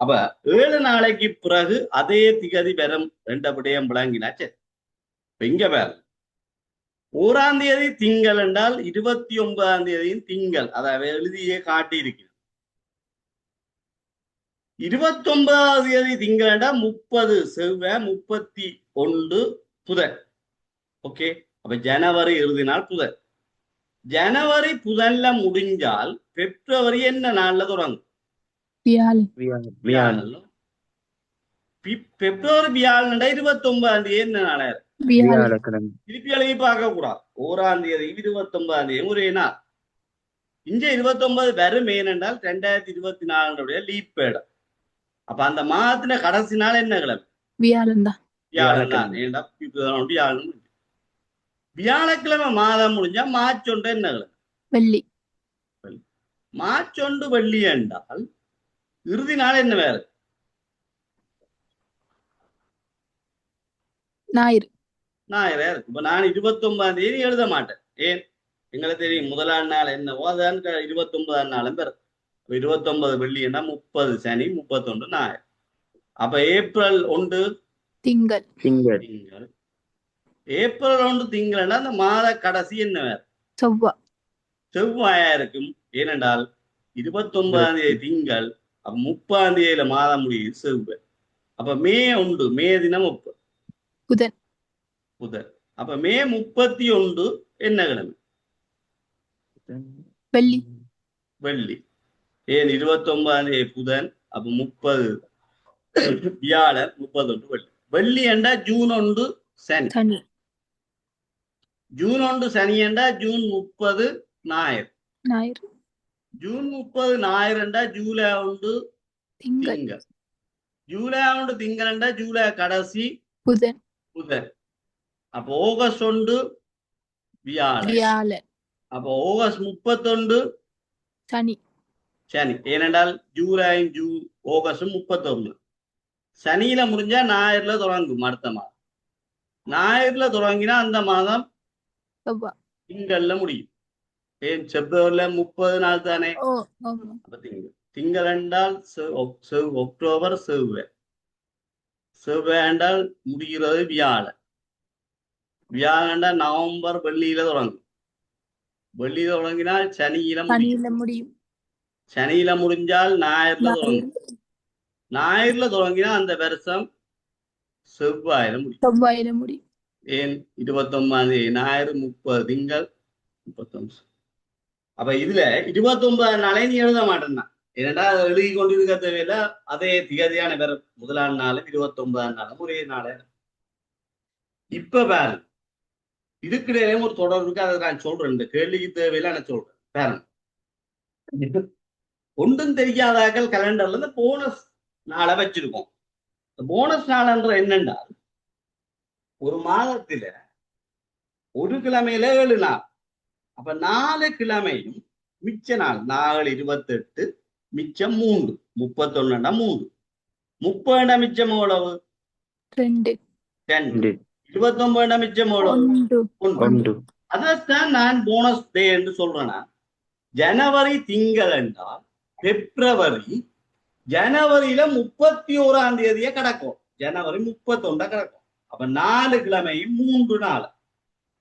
அப்ப 7 நாளைக்கு பிறகு அதே திகதி பெறும் ரெண்ட விடயம் விளங்கினாச்சு. இங்க வேறு 1ஆம் தேதி திங்கள் என்றால் 29ஆம் தேதியும் திங்கள், அதாவது எழுதியே காட்டி இருக்கிறது. 29ஆம் தேதி திங்கள் என்றால் 30 செவ்வாய், 31 புதன். ஓகே, அப்ப ஜனவரி இறுதி நாள் புதன். ஜனவரி புதன்ல முடிஞ்சால் பிப்ரவரி என்ன நாள்ல தொடங்கும்? வியாழன். பிப்ரவரி வியாழன் 29ஆம் தேதி என்ன நாள? வியாழக்கிழமை. திருப்பி எழுதி பார்க்க கூடாது. 1ஆம் தேதி 29ஆம் தேதி ஒரே நாள். இங்க 29 வரும் ஏனென்றால் 2024 லீப் பேடம். அப்ப அந்த மாதத்துல கடைசி நாள் என்ன கிழமை? வியாழன் தான். வியாழன் தான். ஏண்டா வியாழன். வியாழக்கிழமை மாதம் முடிஞ்சா மார்ச் 1 என்ன கிழமை? வெள்ளி. மார்ச் 1 வெள்ளி என்றால் இறுதி நாள் என்ன வேறு? ஞாயிறு. ஞாயிறு. இப்ப நான் 29ஆம் தேதி எழுத மாட்டேன். ஏன்? எங்களுக்கு தெரியும் முதலாம் நாள் என்னவோ அதான் 29ஆம் நாளும் பெறும். 29 வெள்ளி என்ன 30 சனி, 31 ஞாயிறு. அப்ப ஏப்ரல் 1 திங்கள். திங்கள். ஏப்ரல் 1 திங்கள்னா அந்த மாத கடைசி என்ன வேறு? செவ்வாய். செவ்வாயா இருக்கும். ஏனென்றால் 29ஆம் தேதி திங்கள், அப்ப 30ஆம் தேதியில மாதம் முடியுது செவ்வாய். அப்ப மே 1 மே தினம் 30 புதன். புதன். அப்ப மே 31 என்ன கிழமை? வெள்ளி. வெள்ளி. ஏன் 29ஆம் தேதி புதன், அப்ப 30 வியாழன், 31 வெள்ளி. வெள்ளி என்றா ஜூன் 1 சனி. ஜூன் 1 சனி என்றா ஜூன் 30 ஞாயிறு. ஜூன் 30 ஞாயிறு என்றா ஜூலை 1 திங்கள். ஜூலை 1 திங்கள் என்றா ஜூலை கடைசி புதன். அப்ப ஆகஸ்ட் 1 வியாழன். அப்ப ஆகஸ்ட் 31 சனி. ஏனென்றால் ஜூலை ஆகஸ்ட் 31 சனியில முடிஞ்சா ஞாயிறுல தொடங்கும் அடுத்த மாதம். ஞாயிறுல தொடங்கினா அந்த மாதம் திங்கள்ல முடியும். ஏன் பிப்ரவரியில 30 நாள் தானே. அப்ப திங்கள் என்றால் அக்டோபர் செவ்வாய். செவ்வாய் என்றால் முடிகிறது வியாழன். வியாழன் என்றால் நவம்பர் வெள்ளியில தொடங்கும். வெள்ளியில தொடங்கினால் சனியில முடியும். சனியில முடிஞ்சால் ஞாயிறுல தொடங்கும். ஞாயிறுல தொடங்கினா அந்த வருஷம் செவ்வாயில முடியும். ஏன் 29ஆம் தேதி ஞாயிறு, 30 திங்கள், 31. அப்ப இதுல 29 நாளே நீ எழுத மாட்டேன்னா, ஏன்னா எழுதி கொண்டிருக்க தேவையில்ல. அதே திகதியான வேற முதலாம் நாளும் 29ஆம் நாளும் ஒரே நாள. இப்ப பாரு, இதுக்கிடையே ஒரு தொடர் இருக்கு. அதை நான் சொல்றேன். இந்த கேள்விக்கு தேவையில்ல நான் சொல்றேன். பாருங்க, ஒன்றும் தெரியாதாக்கள் கலண்டர்ல இந்த போனஸ் நாளை வச்சிருக்கோம். போனஸ் நாள் என்னென்றால் ஒரு மாதத்துல ஒரு கிழமையில 7 நாள், அப்ப 4 கிழமையும் மிச்ச நாள் 4 28 மிச்சம் 3 31 3 30 மிச்சம் எவ்வளவு? 2 2 29 மிச்சம் எவ்வளவு? 1 1 அதைத்தான் நான் போனஸ் டே என்று சொல்றேன்னா. ஜனவரி திங்கள் என்றால் பிப்ரவரி ஜனவரியில 31ஆம் தேதியே கிடக்கும். ஜனவரி 31 கிடக்கும். அப்ப 4 கிழமையும் 3 நாள்.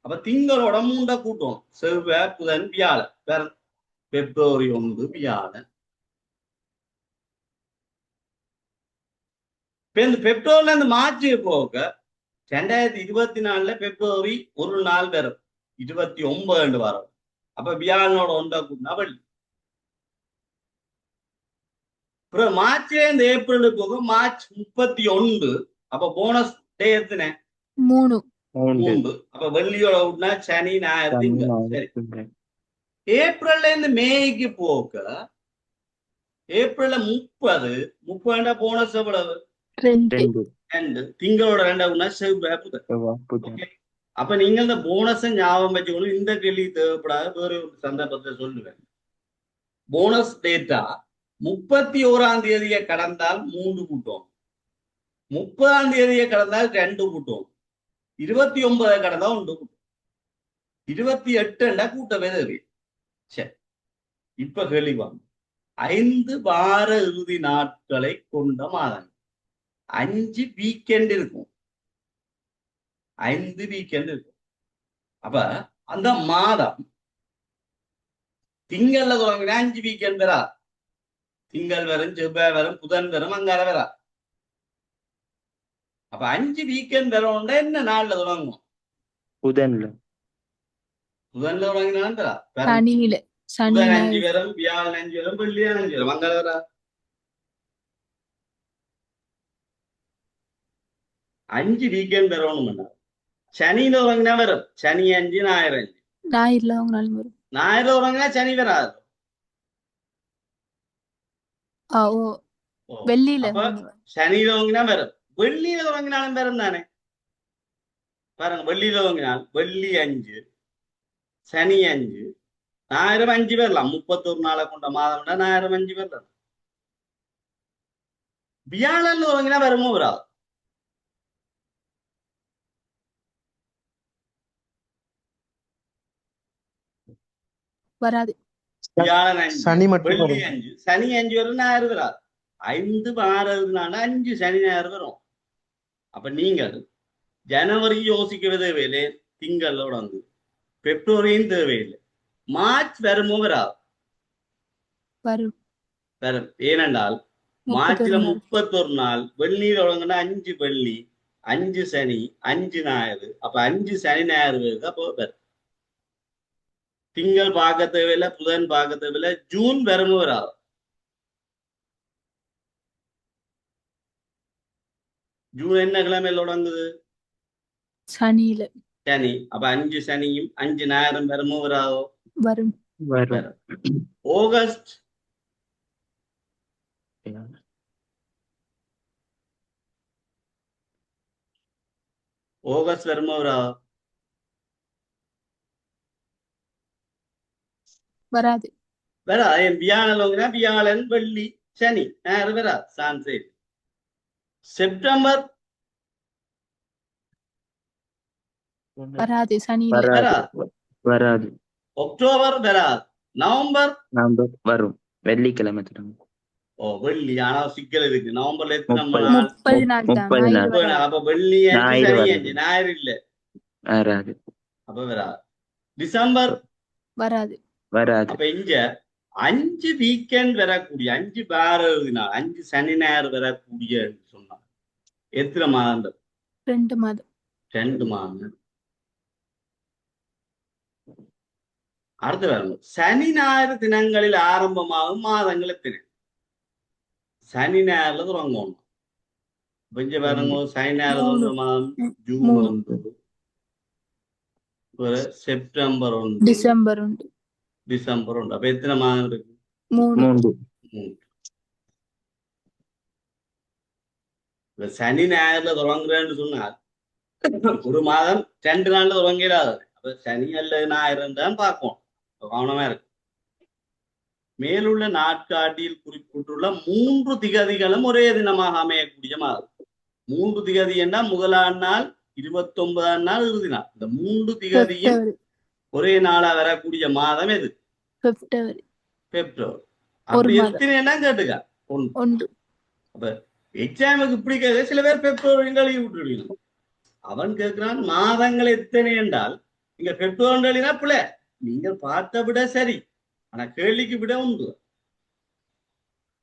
அப்ப திங்களோட 3 கூட்டம். செவ்வாய் புதன் வியாழன். பிப்ரவரி 1 வியாழன். பிப்ரவரில இருந்து மார்ச் போக 2024 பிப்ரவரி ஒரு நாள் வரும். 29 வரும். அப்ப வியாழனோட 1 கூட்டினா வெள்ளி. அப்புறம் மார்ச்ல இருந்து ஏப்ரலுக்கு போக மார்ச் 31. அப்ப போனஸ் டே எத்தனை? 3 3. அப்ப வெள்ளியோட விட்டுனா சனி ஞாயிறு திங்கள். சரி. ஏப்ரல்ல இருந்து மேய்க்கு போக ஏப்ரல்ல 30 போனஸ் எவ்வளவு? 2 2. திங்களோட 2 செவ்வாய் புதன். அப்ப நீங்க இந்த போனஸை ஞாபகம் வச்சுக்கணும். இந்த கேள்வி தேவைப்படாத வேற ஒரு சந்தர்ப்பத்தை சொல்லுவேன். போனஸ் டேட்டா 31ஆம் தேதியை கடந்தால் 3 கூட்டம், 30ஆம் தேதியை கடந்தால் 2 கூட்டம், 29 கடந்தா 1 கூட்டம், 28 கூட்டவே தேவை. சரி, இப்ப கேள்விவாங்க. 5 வார இறுதி நாட்களை கொண்ட மாதம். 5 வீக்கெண்ட் இருக்கும். 5 வீக்கெண்ட் இருக்கும். அப்ப அந்த மாதம் திங்கள்ல தொடங்கினா 5 வீக்கெண்ட் வரா. திங்கள் வரும், செவ்வாய் வரும், புதன் வரும், அங்கார வரா. அப்ப 5 வீக்கெண்ட் வரணும்னா என்ன நாள்ல தொடங்கும்? புதன்ல தொடங்கினாலும் வரா. சனியில புதன் 5 வரும், வியாழன் 5 வரும், வெள்ளியான் 5 வரும், அங்கார வரா. 5 வீக்கெண்ட் வரணும். சனியில தொடங்கினா வரும். சனி 5 ஞாயிறு 5. ஞாயிறுல வாங்கினாலும் வரும். ஞாயிறுல தொடங்கினா சனி வராது. வெள்ளியில சனியில தொடங்கினா வரும். வெள்ளியில தொடங்கினாலும் வரும் தானே. பாருங்க, வெள்ளியில தொடங்கினால் வெள்ளி 5, சனி 5, ஞாயிறு 5 வரலாம். 31 நாளை கொண்ட மாதம்னா ஞாயிறு 5 வரலாம். வியாழன் தொடங்கினா வருமோ வராது? வராது. வியாழன் 5, சனி மட்டும் வெள்ளி வரும். 5, சனி 5 வரும், ஞாயிறு வராது. 5 வாரதுனால 5 சனி ஞாயிறு வரும். அப்ப நீங்கள் ஜனவரி யோசிக்கிறது தேவையில்லை, திங்களோட வந்து பிப்ரவரியும் தேவையில்லை. மார்ச் வருமோ வராது? வரும். வரும். ஏனென்றால் மார்ச்ல 31 நாள், வெள்ளியில தொடங்கினா 5 வெள்ளி, 5 சனி, 5 ஞாயிறு. அப்ப 5 சனி ஞாயிறு வருது. அப்போ வரும். திங்கள் பார்க்க தேவையில்லை, புதன் பார்க்க தேவையில்லை. ஜூன் வருமோ வராது? ஜூன் என்ன கிழமையில தொடங்குது? சனியில. சனி. அப்ப 5 சனியும் 5 ஞாயிறும் வருமோ வராதோ? வரும். வரும். ஆகஸ்ட் வருமோ வராதோ? வராது. வராது. வியாழன் வியாழன் வெள்ளி சனி ஞாயிறு வராது. சான்ஸே. செப்டம்பர் வராது. சனியில வராது. அக்டோபர் வராது. நவம்பர் வரும். வெள்ளிக்கிழமை தொடங்கும். வெள்ளி. ஆனா சிக்கல் இருக்கு. நவம்பர்ல எத்தனை 30 நாள் தான். 30 நாள். அப்ப வெள்ளி 5 சனி 5 ஞாயிறு இல்ல. வராது. அப்ப வராது. டிசம்பர் வராது. அப்ப இங்க 5 வீக்கெண்ட் வரக்கூடிய, 5 வார நாள், 5 சனி ஞாயிறு வரக்கூடிய சொன்னா எத்தனை மாதம்? 2 மாதம். 2 மாதம். அடுத்து வரணும். சனி ஞாயிறு தினங்களில் ஆரம்பமாகும் மாதங்கள் எத்தனை? சனி ஞாயிறுல தொடங்கணும். கொஞ்சம் பாருங்க. சனி ஞாயிறு தொடங்க மாதம் ஜூன் 1, செப்டம்பர் 1, டிசம்பர் 1. அப்ப எத்தனை மாதம் இருக்கு? 3. சனி ஞாயிறுல தொடங்குறேன்னு சொன்னால் ஒரு மாதம் 2 நாள்ல தொடங்கிறாது. அப்ப சனி அல்ல ஞாயிறு தான் பார்ப்போம். கவனமா இருக்கு. மேலுள்ள நாட்காட்டியில் குறிப்பிட்டுள்ள 3 திகதிகளும் ஒரே தினமாக அமையக்கூடிய மாதம். 3 திகதி என்றால் முதலாம் நாள், 29ஆம் நாள், இறுதி நாள். இந்த 3 திகதியும் பிப்ரவரி ஒரே நாளா வரக்கூடிய மாதம் எது? பிப்ரவரி பிப்ரவரி. ஒரு அப்படி மாதம் எத்தனை என்ன கேட்டுக்க ஒன்று. ஒன்று அப்ப எக்ஸாமுக்கு இப்படி கேட்க சில பேர் பிப்ரவரி எழுதி விட்டுருவீங்க. அவன் கேட்கிறான் மாதங்கள் எத்தனை என்றால் நீங்க பிப்ரவரி எழுதினா பிள்ளை நீங்கள் பார்த்த விட சரி. ஆனா கேள்விக்கு விட உண்டு.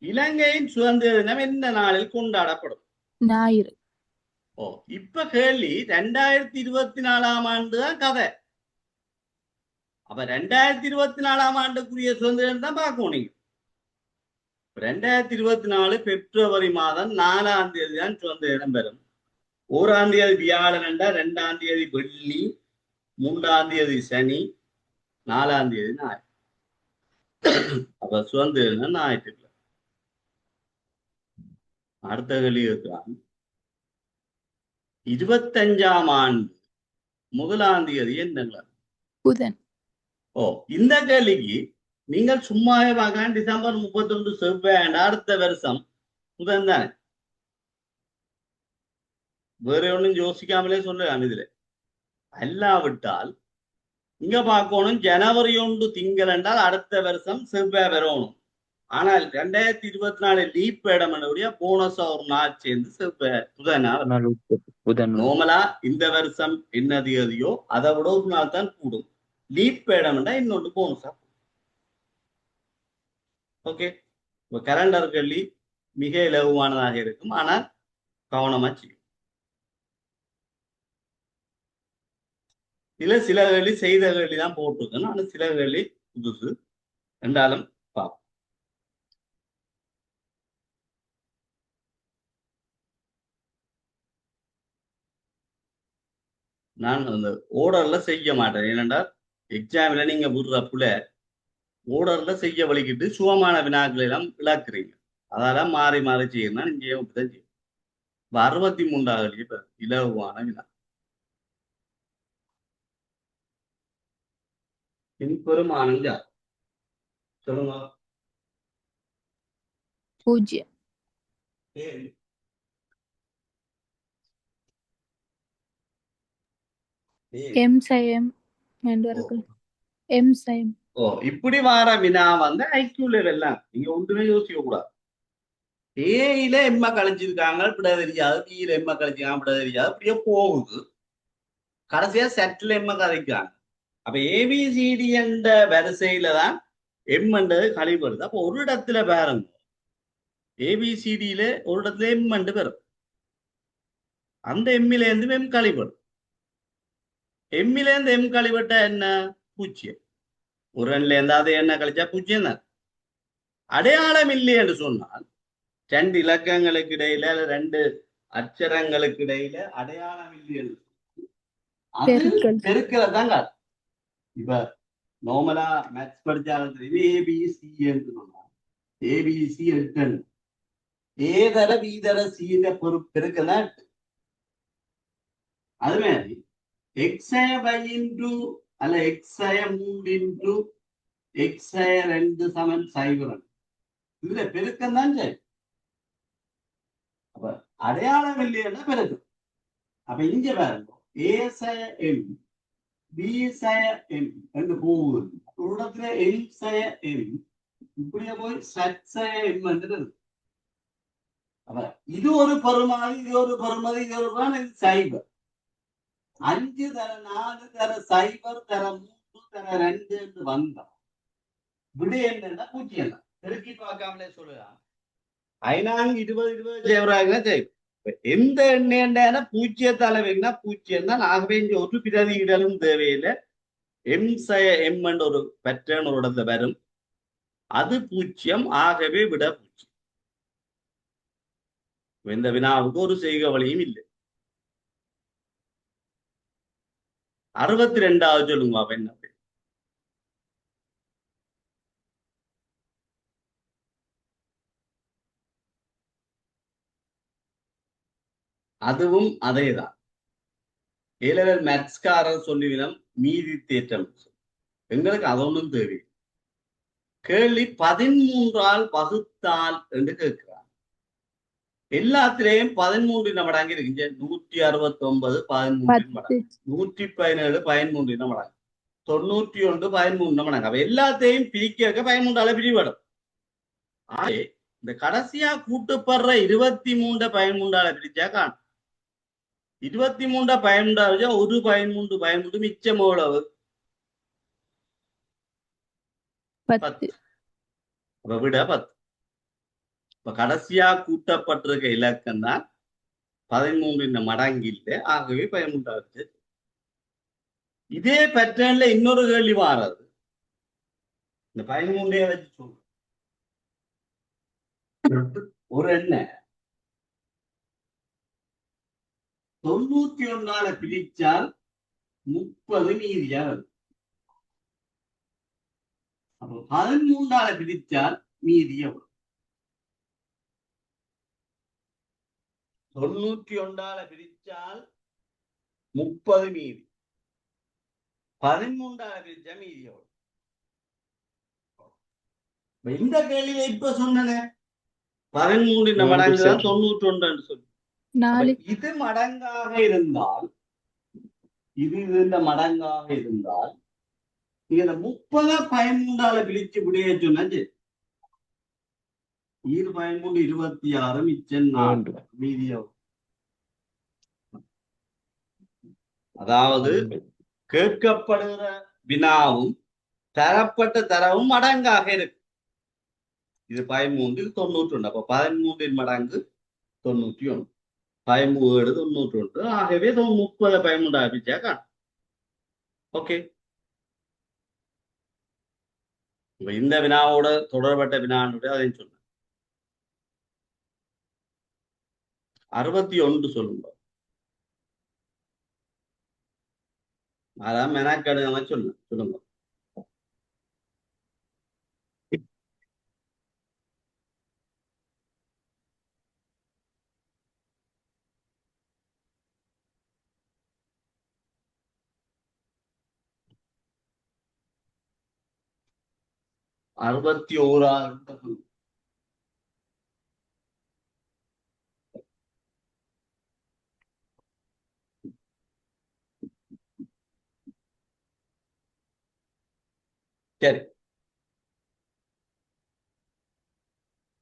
இலங்கையின் சுதந்திர தினம் எந்த நாளில் கொண்டாடப்படும்? ஞாயிறு ஓ, இப்ப கேள்வி 2024ஆம் ஆண்டு தான் கதை. அப்ப 2024ஆம் ஆண்டுக்குரிய சுதந்திரம் தான் பார்க்கணும் நீங்க. 2024 பிப்ரவரி மாதம் 4ஆம் தேதி தான் சுதந்திர தினம் பெறும். 1ஆம் தேதி வியாழன் என்றா, 2ஆம் தேதி வெள்ளி, 3ஆம் தேதி சனி, 4ஆம் தேதி ஞாயிறு. அப்ப சுதந்திர தினம் ஞாயிற்றுக்கிழமை. அடுத்த கேள்வி இருக்கிறான் 25ஆம் ஆண்டு 1ஆம் தேதி என்ன? புதன் ஓ, இந்த கேள்விக்கு நீங்கள் சும்மாவே பார்க்கலாம். டிசம்பர் 31 செவ்வாய் அடுத்த வருஷம் புதன் தானே. வேற ஒன்றும் யோசிக்காமலே சொல்லலாம். இதுல அல்லாவிட்டால் இங்க பார்க்கணும் ஜனவரி 1 திங்கள் என்றால் அடுத்த வருஷம் செவ்வாய் வரணும். ஆனால் 2024 லீப் இடமனுடைய போனஸா ஒரு நாள் சேர்ந்து செவ்வாய் புதனா. புதன் நோமலா இந்த வருஷம் என்ன தேதியோ அதை விட ஒரு நாள் தான் கூடும். லீப் இடம்னா இன்னொன்று போனஸா. ஓகே, இப்போ கலண்டர் கேள்வி மிக இலகுவானதாக இருக்கும். ஆனால் கவனமா செய்யும். சில கேள்வி செய்த கேள்வி தான் போட்டிருக்கணும். ஆனால் சில கேள்வி புதுசு என்றாலும் பார்ப்போம். நான் அந்த ஓர்டர்ல செய்ய மாட்டேன். ஏனென்றால் எக்ஸாம்ல நீங்க விடுறப்புல ஓர்டர்ல செய்ய வலிக்கிட்டு சுகமான வினாக்களை எல்லாம் இழக்கிறீங்க. அதெல்லாம் மாறி மாறி செய்யணும்னா நீங்க இப்படிதான் செய்யும். 63வது இலகுவான வினா. பெருமானம் யார்? சொல்லுங்க. பூஜ்ஜியம் ஏன்? ஏன்? எம் சயம் என்று ஓ, வருகிறது. எம் சயம் ஓ, இப்படி வார வினா வந்து ஐக்யூ லெவல் தான். நீங்க ஒன்றுமே யோசிக்க கூடாது. ஏயில எம்ம கழிச்சிருக்காங்க பிட தெரியாது, பியில எம்ம கழிச்சிருக்காங்க பிட தெரியாது, அப்படியே போகுது. கடைசியா செட்டில் எம்ம கதைக்கிறாங்க. அப்ப ஏபிசிடி என்ற வரிசையில தான் எம் என்றது கழிவுறது. அப்போ ஒரு இடத்துல பாருங்க, ஏபிசிடியில ஒரு இடத்துல எம் என்று பெறும். அந்த எம்மில இருந்து எம் கழிவுடும். எம்மில இருந்து எம் கழிவட்ட என்ன? பூஜ்ஜியம். ஒரு ரெண்டுல இருந்து அது என்ன கழிச்சா பூஜ்ஜியம் தான். அடையாளம் இல்லை என்று சொன்னால் 2 இலக்கங்களுக்கு இடையில 2 அச்சரங்களுக்கு இடையில அடையாளம் இல்லை என்று அது பெருக்கல் பெருக்கிறதாங்க. இப்ப நார்மலா மேத்ஸ் படிச்சாலும் இது ஏபிசி என்று சொன்னா ஏபிசி 8 ஏதர வீதர சீத பெருக்கதான். அது மாதிரி எக்ஸய பை இன்டு அல்ல எக்ஸய 3 இன்டு எக்ஸய 2 சமன் 0. இதுல பெருக்கம் தான் சரி. அப்ப அடையாளம் இல்லைன்னா பெருக்கம். அப்ப இங்க பாருங்க, ஏ சய எம் பி சய எம் என்று போகுது. ஒரு இடத்துல எம் சய எம் இப்படியே போய் சட் சய எம் என்று இருக்கு. அப்ப இது ஒரு பெருமாதி, இது ஒரு பெருமதி, இது ஒரு இது சைபர். 5 தர 4 தர 0 தர 3 தர 2 என்று வந்தா விடு என்னன்னா பூஜ்ஜியம் தான். பெருக்கி பார்க்காமலே சொல்லலாம். 5 20 20 செய்வராங்கன்னா சரி. எந்த எண்ணெய் பூஜ்ஜியத்தால வைங்கன்னா பூஜ்ஜியம் தான். ஆகவே இங்க ஒரு பிரதியிடலும் தேவையில்லை. எம் சய எம் என்ற ஒரு பேட்டர்ன் ஒரு இடத்துல வரும். அது பூஜ்ஜியம். ஆகவே விட பூஜ்ஜியம். இந்த வினாவுக்கு ஒரு செய்க வழியும் இல்லை. 62வது சொல்லுங்க என்ன? அதுவும் அதேதான். ஏலெவல் மேத்ஸ்காரர் சொல்லுவினம் மீதி தேற்றம். எங்களுக்கு அது ஒண்ணும் தெரியும். கேள்வி 13ஆல் வகுத்தால் என்று கேட்கிறார். எல்லாத்திலேயும் 13 மடங்கு இருக்கு. 169 13 மடங்கு, 117 13 மடங்கு, 91 13 மடங்கு. அப்ப எல்லாத்தையும் பிரிக்க 13ஆல பிரிபடும். ஆகவே இந்த கடைசியா கூட்டுப்படுற 23 13ஆல பிரிச்சா காணும். 23 13 ஒரு 13 மிச்சம் எவ்வளவு? 10. அப்ப விட 10. இப்ப கடைசியா கூட்டப்பட்டிருக்க இலக்கம் தான் 13 மடங்கு இல்லை. ஆகவே 13. இதே பேட்டர்ன்ல இன்னொரு கேள்வி மாறது. இந்த 13 வச்சு சொல்றோம். ஒரு எண்ணெய் 91ஆல பிரிச்சால் 30 மீதியா வரும். அப்ப 13ஆல பிரிச்சால் மீதியா வரும். 91ஆல பிரிச்சால் 30 மீதி, 13ஆல பிரிச்சா மீதியா வரும். இந்த கேள்வியில இப்ப சொன்னேன் 13 மடங்கு தான் 91 சொல்லி. 4. இது மடங்காக இருந்தால், இது இந்த மடங்காக இருந்தால், நீங்க இந்த 30 13ஆல பிரிச்சு விடைய சொன்னா 13 26 மிச்சம் 4 மீதியா. அதாவது கேட்கப்படுகிற வினாவும் தரப்பட்ட தரவும் மடங்காக இருக்கு. இது 13 இது 91. அப்ப 13 மடங்கு 91, 17 91. ஆகவே 30 13 பிரிச்சா காணும். ஓகே, இந்த வினாவோட தொடர்பட்ட வினாவுடைய அதையும் சொன்ன 61 சொல்லுங்க. அதான் மெனாக்கடுங்க சொல்லுங்க. அறுபத்தி ஓராயிரம். சரி,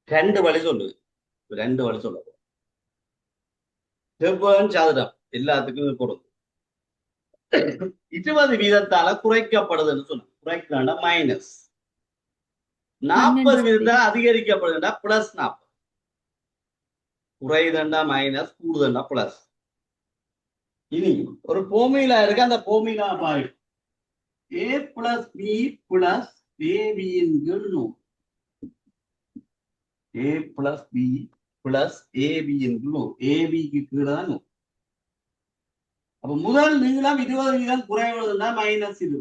2 வழி சொல்லுது. 2 வழி சொல்ல செவ்வகம் சதுரம் எல்லாத்துக்கும் பொருந்தும். 20 வீதத்தால குறைக்கப்படுதுன்னு சொன்ன. குறைக்கலன்னா மைனஸ். 40 வீதத்தால அதிகரிக்கப்படுதுன்னா பிளஸ் 40. குறைதண்டா மைனஸ், கூடுதண்டா பிளஸ். இனி ஒரு போமிலா இருக்கு. அந்த போமிலா பாரு, a plus b plus ab இன் கீழ் 100. a plus b plus ab இன் கீழ் 100. ab க்கு கீழே தான் 100. அப்ப முதல் நீளம் 20 வீதம் குறைவதுன்னா மைனஸ் 20.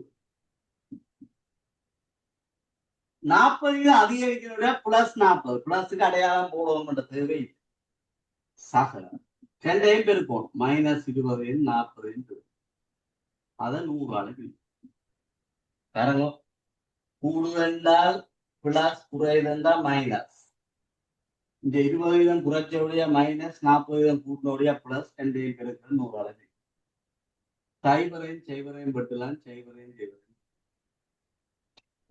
40 வீதம் அதிகரிக்கிறத பிளஸ் 40. பிளஸுக்கு அடையாளம் போடுவோம் தேவை. சகலம் 2 பெருக்கணும். மைனஸ் 20 40. அதை 100 பாருங்க. கூடுதல் பிளஸ், குறைதா மைனஸ். இந்த 20 வீதம் குறைச்சவுடைய மைனஸ், 40 வீதம் கூட்டினுடைய பிளஸ். 2 பெருக்கள் 100. சைபரையும் சைபரையும் பட்டுலாம், சைபரையும் சைபரையும்.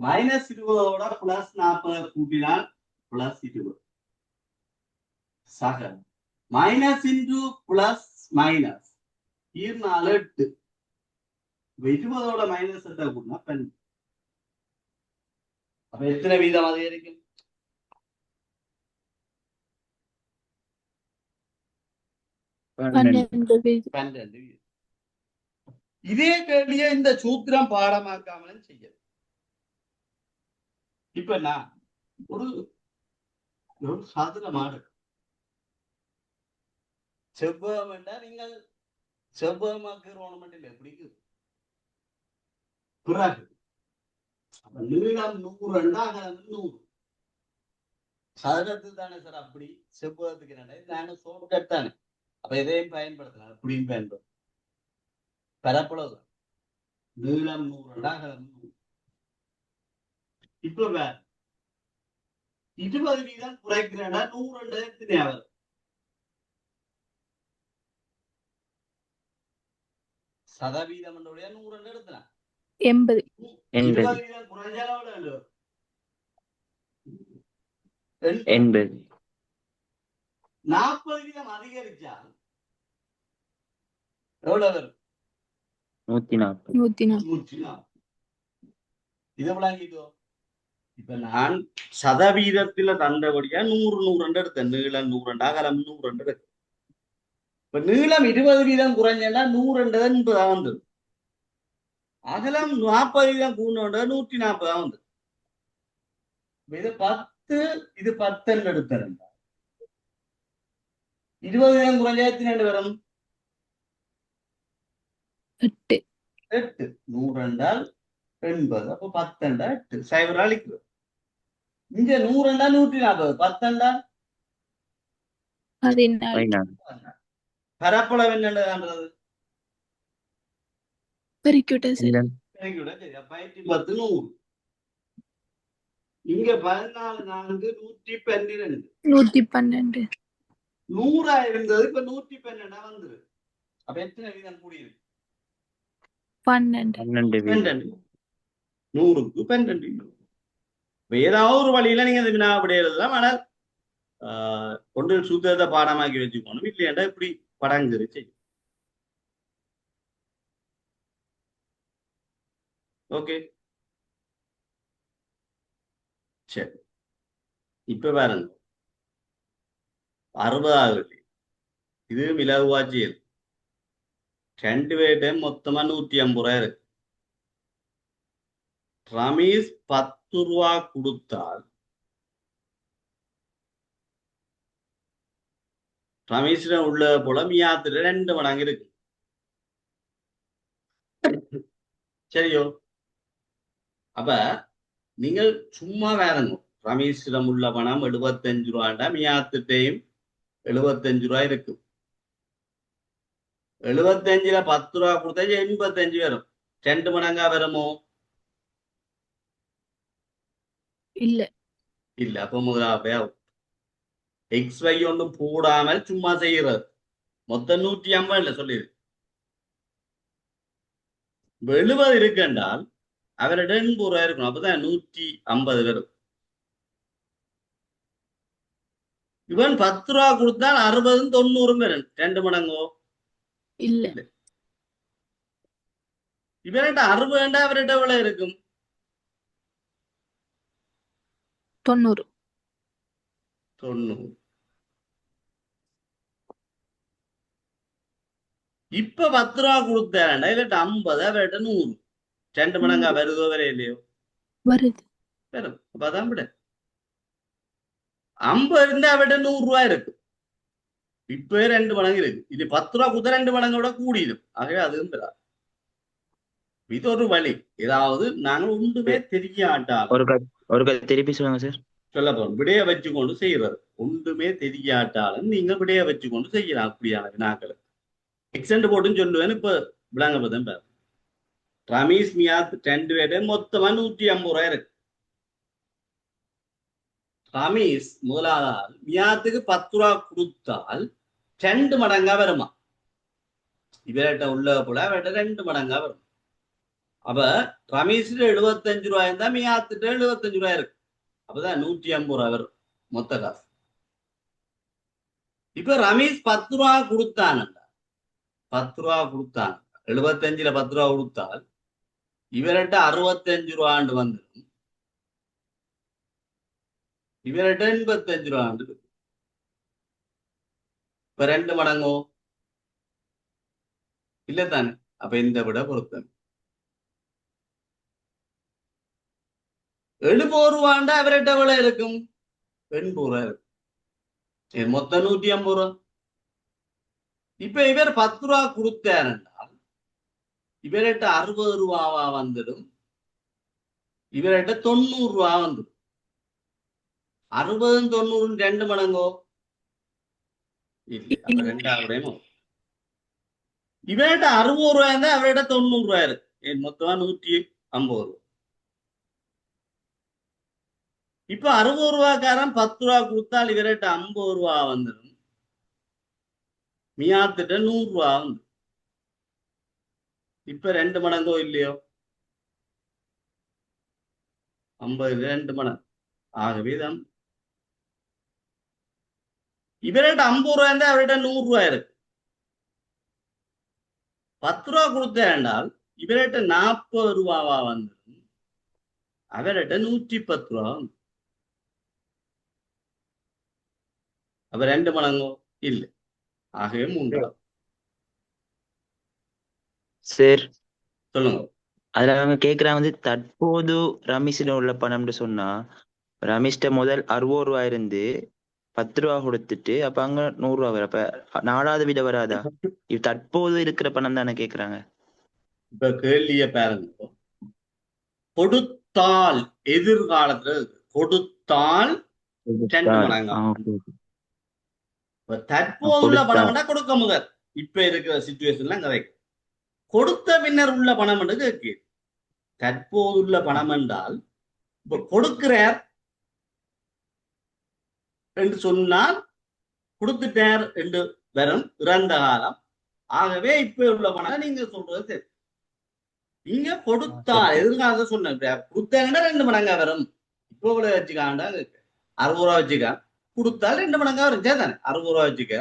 மைனஸ் 20ஓட பிளஸ் 40 கூட்டினால் பிளஸ் 20. சக மைனஸ் இன்டு பிளஸ் மைனஸ் 8. 20ஓட மைனஸ் கூட்டினா 10. அப்ப எத்தனை வீதம் அதிகரிக்கும்? 12 வீதம். 12 வீதம். இதே கேள்வியை இந்த சூத்திரம் பாடமாக்காமலும் செய்யது. இப்ப நான் ஒரு சதுரமாக செவ்வகம் என்றால் நீங்கள் செவ்வகமாக்குறோம் இல்லை பிடிக்குது. பிறகு நீளம் 100 அகலம் 100. சதுரத்துக்கு தானே சார் அப்படி, செவ்வகத்துக்கு நானும் ஷார்ட்கட் தானே. அப்ப எதையும் பயன்படுத்தலாம், அப்படியும் பயன்படுத்தலாம். பரப்பளவு நீளம் 100 அகலம் 100. இப்ப வேற 20 வீதம் குறைக்கிறேன்னா 100 எத்தனை ஆகுது? சதவீதம் 100 எடுத்துலாம். 80. 80. 20 வீதம் குறைஞ்சாலும் எவ்வளவு? 80. 40 வீதம் அதிகரிச்சால் எவ்வளவு வரும்? 140. 140. 140. இதை விளங்கிட்டோ? இப்ப நான் சதவீதத்துல தந்தபடியா 100 எடுத்தேன். நீளம் 100, அகலம் 100 எடுத்தேன். இப்ப நீளம் 20 வீதம் குறைஞ்சா 100 80 வந்துடும். அகலம் 40 வீதம் கூடோட 140 வந்து. இது 10, இது 10 எடுத்தேன். 20 வீதம் குறைஞ்சா எத்தனை வரும்? 8. 8. 100 80. அப்போ 10 8 சைபர் அழிக்கிறது. இங்க 100 140. 10 14. பரப்பளவு என்னன்றது பெருக்கிவிட்டா சரி. இல்ல. கூட சரி. 10 100. இங்க 14 4 112. 112. 100 இருந்தது இப்ப 112 வந்துரு. அப்ப எத்தனை வீதம் கூடியிருக்கு? 12. 12 வீதம். 100க்கு 12. ஏதாவது ஒரு வழியில நீங்க இந்த வினா அப்படி எழுதலாம். ஆனால் ஒன்று சுத்தத்தை பாடமாக்கி வச்சுக்கணும். இல்லையாண்டா இப்படி படங்குருச்சு. ஓகே, சரி. இப்ப பாருங்க, 60வது இது மிளகுவாச்சியல் 2 பேர்டையும் மொத்தமா 150 இருக்கு. ரமேஷ் 10 ரூபா கொடுத்தால் ரமேஷிடம் உள்ள போல மியாத்துல 2 மடங்கு இருக்கு. சரியோ? அப்ப நீங்கள் சும்மா வேறங்க, ரமேஷிடம் உள்ள பணம் 75 ரூபாண்டா மியாத்திட்டையும் 75 ரூபாய் இருக்கு. 75ல 10 ரூபா கொடுத்தா 85 வரும். 2 மடங்கா வருமோ? இல்ல. இல்ல. அப்ப முதலாவது XY ஒன்றும் போடாமல் சும்மா செய்யறது. மொத்தம் 150 இல்ல சொல்லிடு. 70 இருக்குன்றால் அவரிட 80 ரூபாய் இருக்கணும். அப்பதான் 150 வரும். இவன் 10 ரூபா கொடுத்தால் 60 90 வரும். 2 மடங்கோ? இல்ல. இவர்கிட்ட 60 அவர்கிட்ட எவ்வளவு இருக்கும்? 90. 90. இப்ப 10 ரூபா கொடுத்தாண்டா இவர்கிட்ட 50, அவர்கிட்ட 100. 2 மடங்கா வருதோ வரைய இல்லையோ? வருது. வரும். அப்ப அதான் விட 50 இருந்தா அவர்கிட்ட 100 ரூபாய் இருக்கு. இப்ப 2 மடங்கு இருக்கு. இது 10 ரூபா கொடுத்தா 2 மடங்கோட கூடிடும். ஆகவே அதுவும் பெறா. இது ஒரு வழி. ஏதாவது நாங்கள் ஒன்றுமே தெரியாட்டால் ஒரு திருப்பி சொல்லுங்க சார். சொல்ல போறோம். விடைய வச்சு கொண்டு செய்யறது. ஒன்றுமே தெரியாட்டாலும் நீங்க விடைய வச்சு கொண்டு செய்யலாம். அப்படியான வினாக்களை எக்ஸென்ட் போட்டுன்னு சொல்லுவேன். இப்ப விளங்க பதம் பாரு. ரமேஷ் மியாத் 2 பேர் மொத்தமா 150 ரூபாய் இருக்கு. ரமேஷ் முதலாவது மியாத்துக்கு 10 ரூபா கொடுத்தால் 2 மடங்கா வருமா? இவர்கிட்ட உள்ள போல அவர்கிட்ட 2 மடங்கா வரும். அப்ப ரமேஷ்ல 75 ரூபாய் இருந்தா மியாத்துட்ட 75 ரூபாய் இருக்கு. அப்பதான் 150 ரூபாய் வரும் மொத்த காசு. இப்ப ரமேஷ் 10 ரூபா கொடுத்தான்டா, 10 ரூபா கொடுத்தான். 75ல 10 ரூபா கொடுத்தால் இவர்கிட்ட 65 ரூபாண்டு வந்துடும். இவர்கிட்ட 85 ரூபாண்டு. இப்ப 2 மடங்கோ? இல்லத்தானே? அப்ப இந்த விட பொருத்தம் 70 ரூபாண்டா அவர்கிட்ட எவ்வளவு இருக்கும்? 80 ரூபாய் இருக்கும். மொத்தம் 150 ரூபா. இப்ப இவர் 10 ரூபா கொடுத்தார் என்றால் இவர்கிட்ட 60 ரூபாவா வந்துடும். இவர்கிட்ட 90 ரூபா வந்துடும். 60 90 2 மடங்கோ? இல்ல. அப்ப 2 இவர்கிட்ட 60 ரூபாய் இருந்தா அவர்கிட்ட 90 ரூபாய் இருக்கு. மொத்தமா 150 ரூபாய். இப்ப 60 ரூபாக்காரன் 10 ரூபா கொடுத்தால் இவர்கிட்ட 50 ரூபா வந்துடும். மியாத்திட்ட 100 ரூபா வந்து இப்ப 2 மடங்கோ இல்லையோ? 50 2 மடங்கு. ஆகவே தான் இவர்கிட்ட 50 ரூபா இருந்தா அவர்கிட்ட 100 ரூபா இருக்கு. 10 ரூபா கொடுத்தேன் என்றால் இவர்கிட்ட 40 ரூபாவா வந்துடும். அவர்கிட்ட 110 ரூபா வந்து. அப்ப 2 மடங்கோ இல்லை. ஆகவே 3 சார் சொல்லுங்க. அதுல அவங்க கேக்குறாங்க வந்து தற்போது ரமேஷிட உள்ள பணம்னு சொன்னா ரமேஷ்ட முதல் 60 ரூபா இருந்து 10 ரூபா கொடுத்துட்டு அப்ப அங்க 100 ரூபா வரும். அப்ப 4வது விட வராதா? இது தற்போது இருக்கிற பணம் தானே கேக்குறாங்க. இப்ப கேள்விய பாருங்க. கொடுத்தால் எதிர்காலத்துல இருக்கு. கொடுத்தால் 2 மடங்கா. இப்ப தற்போதுள்ள பணம் கொடுக்க முதல் இப்ப இருக்கிற சிச்சுவேஷன்ல கரெக்ட். கொடுத்த பின்னர் உள்ள பணம் என்று கேட்கு. தற்போதுள்ள பணம் என்றால் இப்ப கொடுக்கிறார் என்று சொன்னால் கொடுத்துட்டார் என்று வரும் இறந்த காலம். ஆகவே இப்ப உள்ள பணம் நீங்க சொல்றது சரி. நீங்க கொடுத்தால் எதிர்காலத்தை சொன்ன கொடுத்தாங்கன்னா 2 மடங்கா வரும். இப்ப இவ்வளவு வச்சுக்காண்டா 60 ரூபா வச்சுக்கா கொடுத்தால் 2 மடங்கா வரும். சரிதானே? 60 ரூபா வச்சுக்க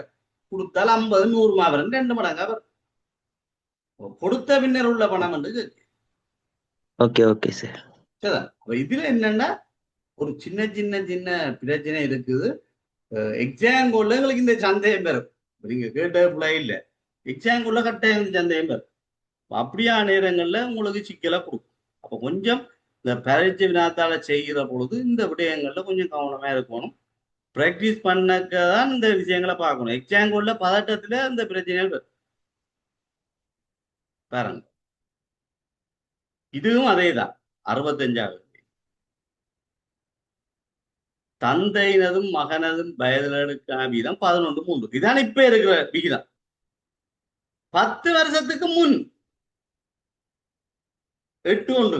கொடுத்தால் 50 100 வரும். 2 மடங்கா வரும். கொடுத்த பின்னர் உள்ள பணம் என்று ஓகே ஓகே சார். சரிதான். இதுல என்னன்னா ஒரு சின்ன சின்ன சின்ன பிரச்சனை இருக்குது. எக்ஸாம்பிள் எங்களுக்கு இந்த சந்தேகம் பெறும். நீங்க கேட்ட பிள்ளை இல்லை. எக்ஸாம்பிள் கட்டாயம் சந்தேகம் பெறும். அப்படியா நேரங்கள்ல உங்களுக்கு சிக்கலை கொடுக்கும். அப்ப கொஞ்சம் இந்த பரீட்சை வினாத்தால செய்கிற பொழுது இந்த விடயங்கள்ல கொஞ்சம் கவனமா இருக்கணும். பிராக்டிஸ் பண்ணதான் இந்த விஷயங்களை பார்க்கணும். எக்ஸாம்பிள்ல பதட்டத்துல இந்த பிரச்சனைகள் வரும். பாருங்க, இதுவும் அதேதான். 65வது தந்தையினதும் மகனதும் வயதினருக்கான வீதம் 11:3. இதான் இப்ப இருக்கிற விகிதம். 10 வருஷத்துக்கு முன் 8:1.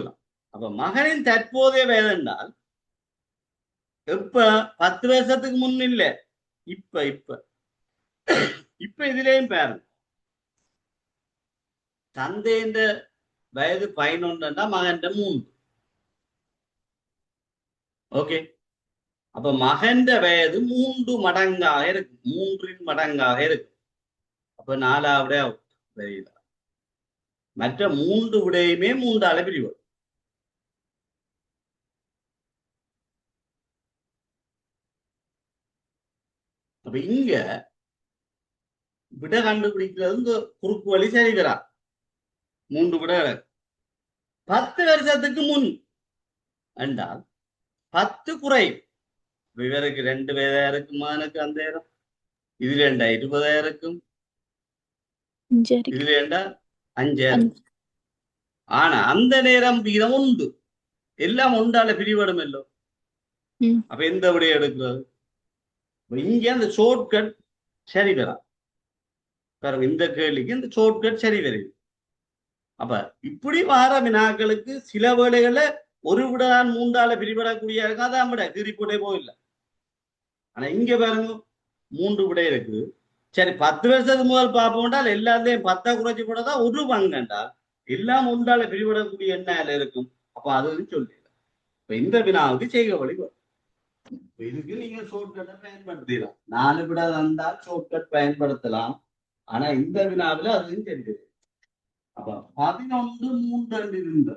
அப்ப மகனின் தற்போதைய வயது என்றால் எப்ப 10 வருஷத்துக்கு முன் இல்ல, இப்ப இப்ப இப்ப இதுலயும் பாருங்க. தந்தையின் வயது 11 மகன் 3. ஓகே. அப்ப மகன் வயது 3 மடங்காக இருக்கு. 3 மடங்காக இருக்கு. அப்ப 4வது வெளியில மற்ற 3 விடையுமே 3 பிரிவு. அப்ப இங்க விட கண்டுபிடிக்கிறது இந்த குறுக்கு வழி சரி வரா. 3 விட 10 வருஷத்துக்கு முன் என்றால் 10 குறை. இவருக்கு 2 வயதா இருக்கும் மகனுக்கு அந்த நேரம். இதுல 20 இருக்கும். இதுல 5. ஆனா அந்த நேரம் விகிதம் உண்டு. எல்லாம் உண்டால பிரிவடும் இல்லோ. அப்ப எந்த விடைய எடுக்கிறது? இங்க அந்த ஷார்ட்கட் சரி வரா. இந்த கேள்விக்கு இந்த ஷார்ட்கட் சரி வருது. அப்ப இப்படி வார வினாக்களுக்கு சில வேளைகள்ல ஒரு விடதான் 3 பிரிபடக்கூடிய இருக்கு. அதான் விட திருப்பி போயில்லை. ஆனா இங்க பாருங்க 3 விடை இருக்குது. சரி 10 வருஷத்துக்கு முதல் பார்ப்போம்டால் எல்லாத்தையும் 10 குறைச்சி போட்டதான் ஒரு பங்குண்டால் எல்லாம் உண்டால பிரிபடக்கூடிய என்ன இருக்கும். அப்ப அதுன்னு சொல்லல. இப்ப இந்த வினாவுக்கு செய்க வழி வரும். இதுக்கு நீங்க ஷார்ட்கட்டை பயன்படுத்தலாம். 4 விட வந்தால் ஷார்ட்கட் பயன்படுத்தலாம். ஆனா இந்த வினாவில் அதுவும் தெரியுது. அப்ப 11:3 இருந்த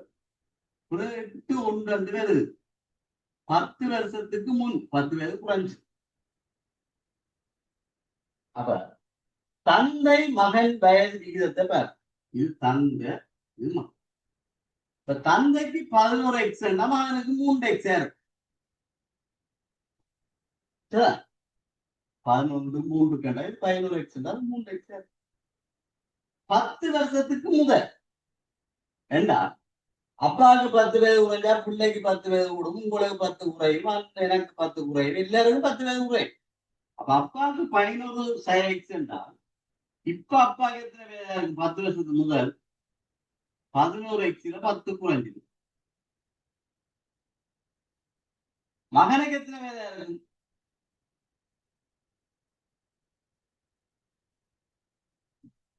8:1 வருது. 10 வருஷத்துக்கு முன் 10 வயது குறைஞ்சு. அப்ப தந்தை மகன் வயது விகிதத்தை பாரு. இது தந்தை, இது மகன். இப்ப தந்தைக்கு 11x மகனுக்கு 3x இருக்கு. 11 3 11x 3x. 10 வருஷத்துக்கு முதல் என்ன அப்பாவுக்கு 10 வயது குறைஞ்சா பிள்ளைக்கு 10 வயது கூடும். உங்களுக்கு 10 குறையும், எனக்கு 10 குறையும், எல்லாருக்கும் 10 வயது குறையும். அப்ப அப்பாவுக்கு 11x என்றால் இப்ப அப்பாவுக்கு எத்தனை வயதா இருக்கு? 10 வருஷத்துக்கு முதல் 11x 10 குறைஞ்சிது. மகனுக்கு எத்தனை வயதா இருக்கும்?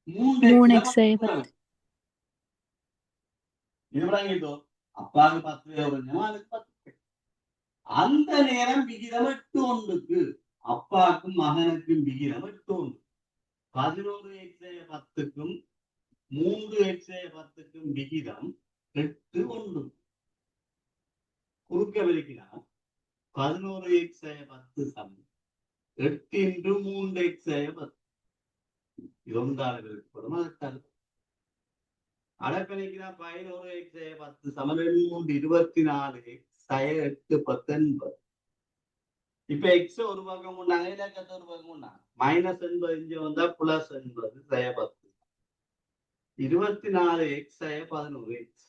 மூன்று மூணு எக்ஸ்ல எக்ஸ் பத்து. இது விளங்கிட்டோ? அப்பாவுக்கு 10 வருங்க, மகனுக்கு 10. அந்த நேரம் விகிதம் 8:1. அப்பாவுக்கும் மகனுக்கும் விகிதம் 8:1. 11 எக்ஸ் 10க்கும் 3 எக்ஸ் 10க்கும் விகிதம் 8:1. குறுக்க விளக்கினால் 11 எக்ஸ் 10 சமம் 8 × 3 எக்ஸ் 10. இது ஒன்றாக விளக்கப்படும். அதற்காக அடக்கணிக்கிறா 11 எக்ஸ் 10 சமம் 24 எக்ஸ் 8 19. இப்ப எக்ஸ் ஒரு பக்கம் கொண்டாங்க, இலக்கத்தை ஒரு பக்கம் கொண்டாங்க. -80 இங்க வந்தா +80 10. 24 எக்ஸ் 11 எக்ஸ்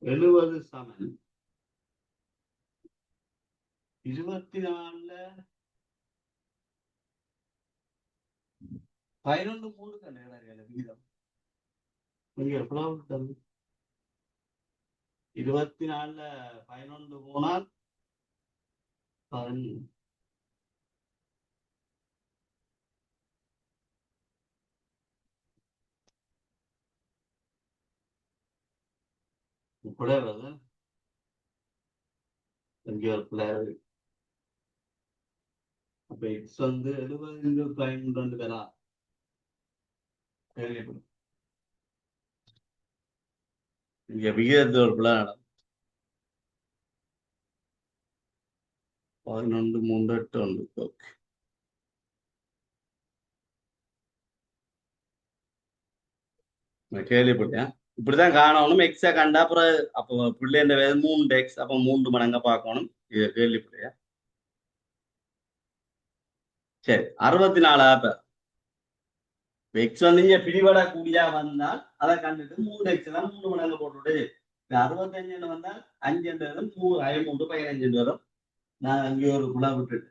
70 சமம் 24 11 3 கண்டேன் விகிதம். நீங்க எவ்வளவு தருது? 24 11 போனால் 11. இப்படியே வருது. இங்க ஒரு பிளேயர். அப்ப எக்ஸ் வந்து 70 × 12 பேரா கேள்விப்படும். இங்க விகிதத்தில் ஒரு பிள்ளை நடக்கும். 11 3 8 1. ஓகே, நான் கேள்விப்பட்டேன். இப்படிதான் காணணும். எக்ஸ கண்டா அப்புறம் அப்போ பிள்ளைன்ற வேலை 3 எக்ஸ், அப்ப 3 மடங்கா பார்க்கணும். இதை கேள்விப்பட்டியா? சரி, 64 ஆப்ப எக்ஸ் வந்து இங்க பிரிவடக்கூடியா வந்தால் அதை கண்டுட்டு 3 எக்ஸ் தான் 3 மடங்கு போட்டுவிட்டு 65 வந்தால் 5 என்று வரும், 3 15 வரும். நான் அங்கே ஒரு புலா விட்டுட்டு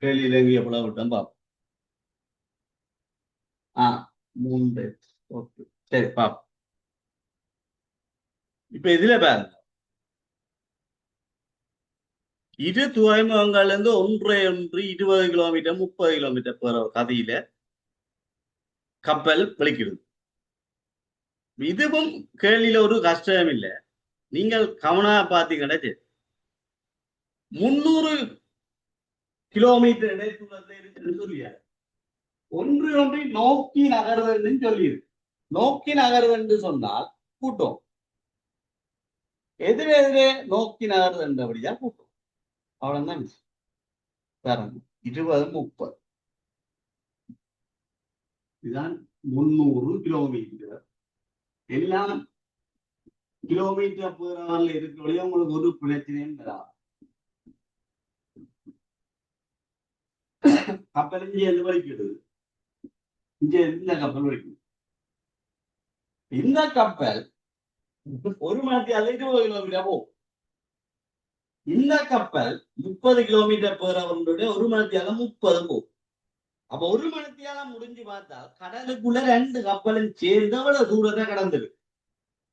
கேள்வியில எங்கேயோ புலா விட்டேன் பாப்போம். 3 எக்ஸ். ஓகே, சரி பாப்போம். இப்ப இதுல பாருங்க, இரு துறைமுகங்கள்ல இருந்து ஒன்று 20 கிலோமீட்டர் 30 கிலோமீட்டர் போற கதையில கப்பல் வெளிக்கிடுது. இதுவும் கேள்வியில ஒரு கஷ்டம் இல்லை. நீங்கள் கவனா பாத்தீங்கன்னா 300 கிலோமீட்டர் இடைத்தூரத்துல இருக்குன்னு சொல்லியாரு. ஒன்றை நோக்கி நகர்வன்னு சொல்லியிருக்கு. நோக்கி நகர்வென்று சொன்னால் கூட்டம், எதிரெதிரே நோக்கி நகர்வென்றபடியா கூட்டம். அவ்வளவுதான் விஷயம். 20 30 இதுதான் 300 கிலோமீட்டர். எல்லாம் கிலோமீட்டர் போறவர்கள் இருக்கிறவரையும் உங்களுக்கு ஒரு பிரச்சனையும் வராது. கப்பல் இங்கே எது வலிக்கிறது? இங்க இந்த கப்பல் வலிக்குது. இந்த கப்பல் 1 மணி நேரத்துல 20 கிலோமீட்டர் போகும். இந்த கப்பல் 30 கிலோமீட்டர் போறவர்களுடைய 1 மணி நேரத்துல 30 போகும். அப்ப 1 மணி நேரம் முடிஞ்சு பார்த்தால் கடலுக்குள்ள 2 கப்பலும் சேர்ந்து அவ்வளவு தூரத்தை கடந்துரு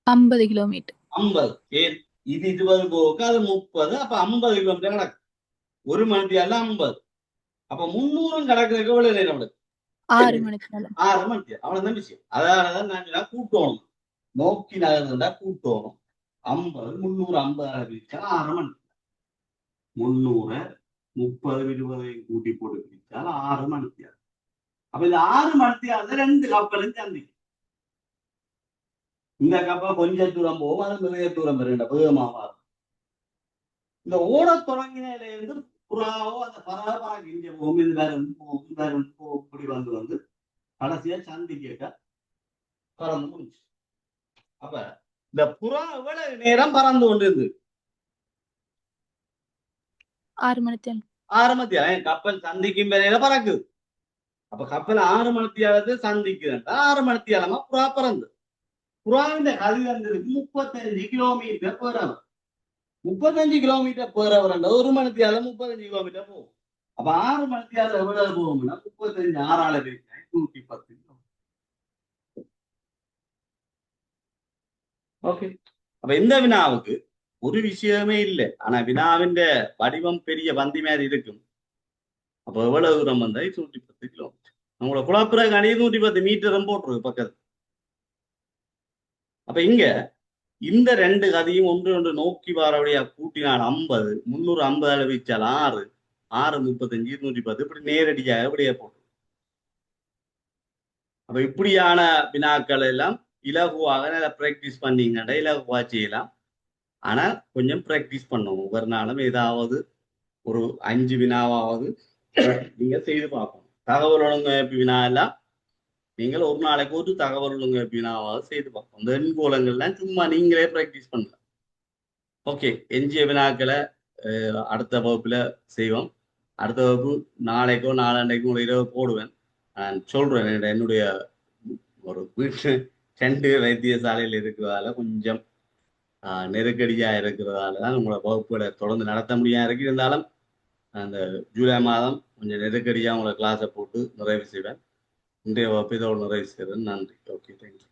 50 கிலோமீட்டர். 50 இது 20 போக்கு, அது 30. அப்ப 50 கிலோமீட்டர் கிடக்கு. 1 மணி நேரம் 50. அப்ப 300 கிடக்குறதுக்கு எவ்வளவு நேரம்? 6 மணி நேரம். 6 மணி நேரம். அவ்வளவுதான் விஷயம். அதனாலதான் நான் கூட்டணும், நோக்கி நகர்ந்தா கூட்டணும். 50 350 பிரிச்சா 6 மணி. 300 30 20 கூட்டி போட்டு பிரிச்சால் 6 மணி நேரம். அப்ப இந்த 6 மணி நேரத்துல 2 கப்பலும் சந்திக்கும். இந்த கப்பல் கொஞ்சம் தூரம் போகும், அது நிறைய தூரம் வேகமாக. இந்த ஓட தொடங்கினில இருந்து புறாவோ அந்த பரபரப்பாக இங்க போகும், இது வேற போகும் இப்படி வந்து கடைசியா சந்திக்க பறந்து முடிச்சு. அப்ப இந்த புறா எவ்வளவு நேரம் பறந்து கொண்டிருந்து? 6 மணி நேரம். 6 மணி நேரம். கப்பல் சந்திக்கும் வேலையில பறக்குது. அப்ப கப்பல் 6 மணி நேரத்தை சந்திக்குதுன்னா 6 மணி நேரமா புறா பறந்து. புறாவின் கதிர்ந்திருக்கு 35 கிலோமீட்டர் போறவர். 35 கிலோமீட்டர் போறவர் 1 மணி நேரம் 35 கிலோமீட்டர் போகும். அப்ப 6 மணி நேரம் எவ்வளவு போகும்னா 35 6 110. ஓகே, அப்ப இந்த வினாவுக்கு ஒரு விஷயமே இல்லை. ஆனா வினாவின் வடிவம் பெரிய பந்தி மாதிரி இருக்கும். அப்ப எவ்வளவு தூரம் வந்தா 110 கிலோமீட்டர். உங்களை குழப்பறதுக்காண்டி 110 மீட்டரும் போட்டுருக்கு பக்கத்து. அப்ப இங்க இந்த ரெண்டு கதையும் ஒன்று ஒன்று நோக்கி வரபடியா கூட்டினால் 50, 350 வீச்சால் 6, 6 35, 210 இப்படி நேரடியாக இப்படியே போட்டு. அப்ப இப்படியான வினாக்கள் எல்லாம் இலகுவாக நல்லா பிராக்டிஸ் பண்ணீங்கன்னா இலகுவா செய்யலாம். ஆனா கொஞ்சம் பிராக்டிஸ் பண்ணணும். ஒவ்வொரு நாளும் ஏதாவது ஒரு 5 வினாவாவது நீங்க செய்து பார்க்கணும். தகவல் ஒழுங்கமைப்பு வினா எல்லாம் நீங்கள் ஒரு நாளைக்கு ஒரு தகவல் ஒழுங்கமைப்பு வினாவாவது செய்து பார்க்கணும். இந்த எண்கோலங்கள்லாம் சும்மா நீங்களே பிராக்டிஸ் பண்ணலாம். ஓகே, எஞ்சிய வினாக்களை அடுத்த வகுப்புல செய்வோம். அடுத்த வகுப்பு நாளைக்கோ நாளாண்டைக்கோ ஒரு இரவு போடுவேன். நான் சொல்றேன், என்னுடைய ஒரு வீட்டு 2 வைத்தியசாலையில் இருக்கிறதால கொஞ்சம் நெருக்கடியா இருக்கிறதால தான் உங்களோட வகுப்புகளை தொடர்ந்து நடத்த முடியாது இருக்கு. இருந்தாலும் அந்த ஜூலை மாதம் கொஞ்சம் நெருக்கடியா உங்களை கிளாஸை போட்டு நிறைவு செய்வேன். இன்றைய வகுப்பு இதோடு நிறைவு செய்வேன். நன்றி. Okay, thank you.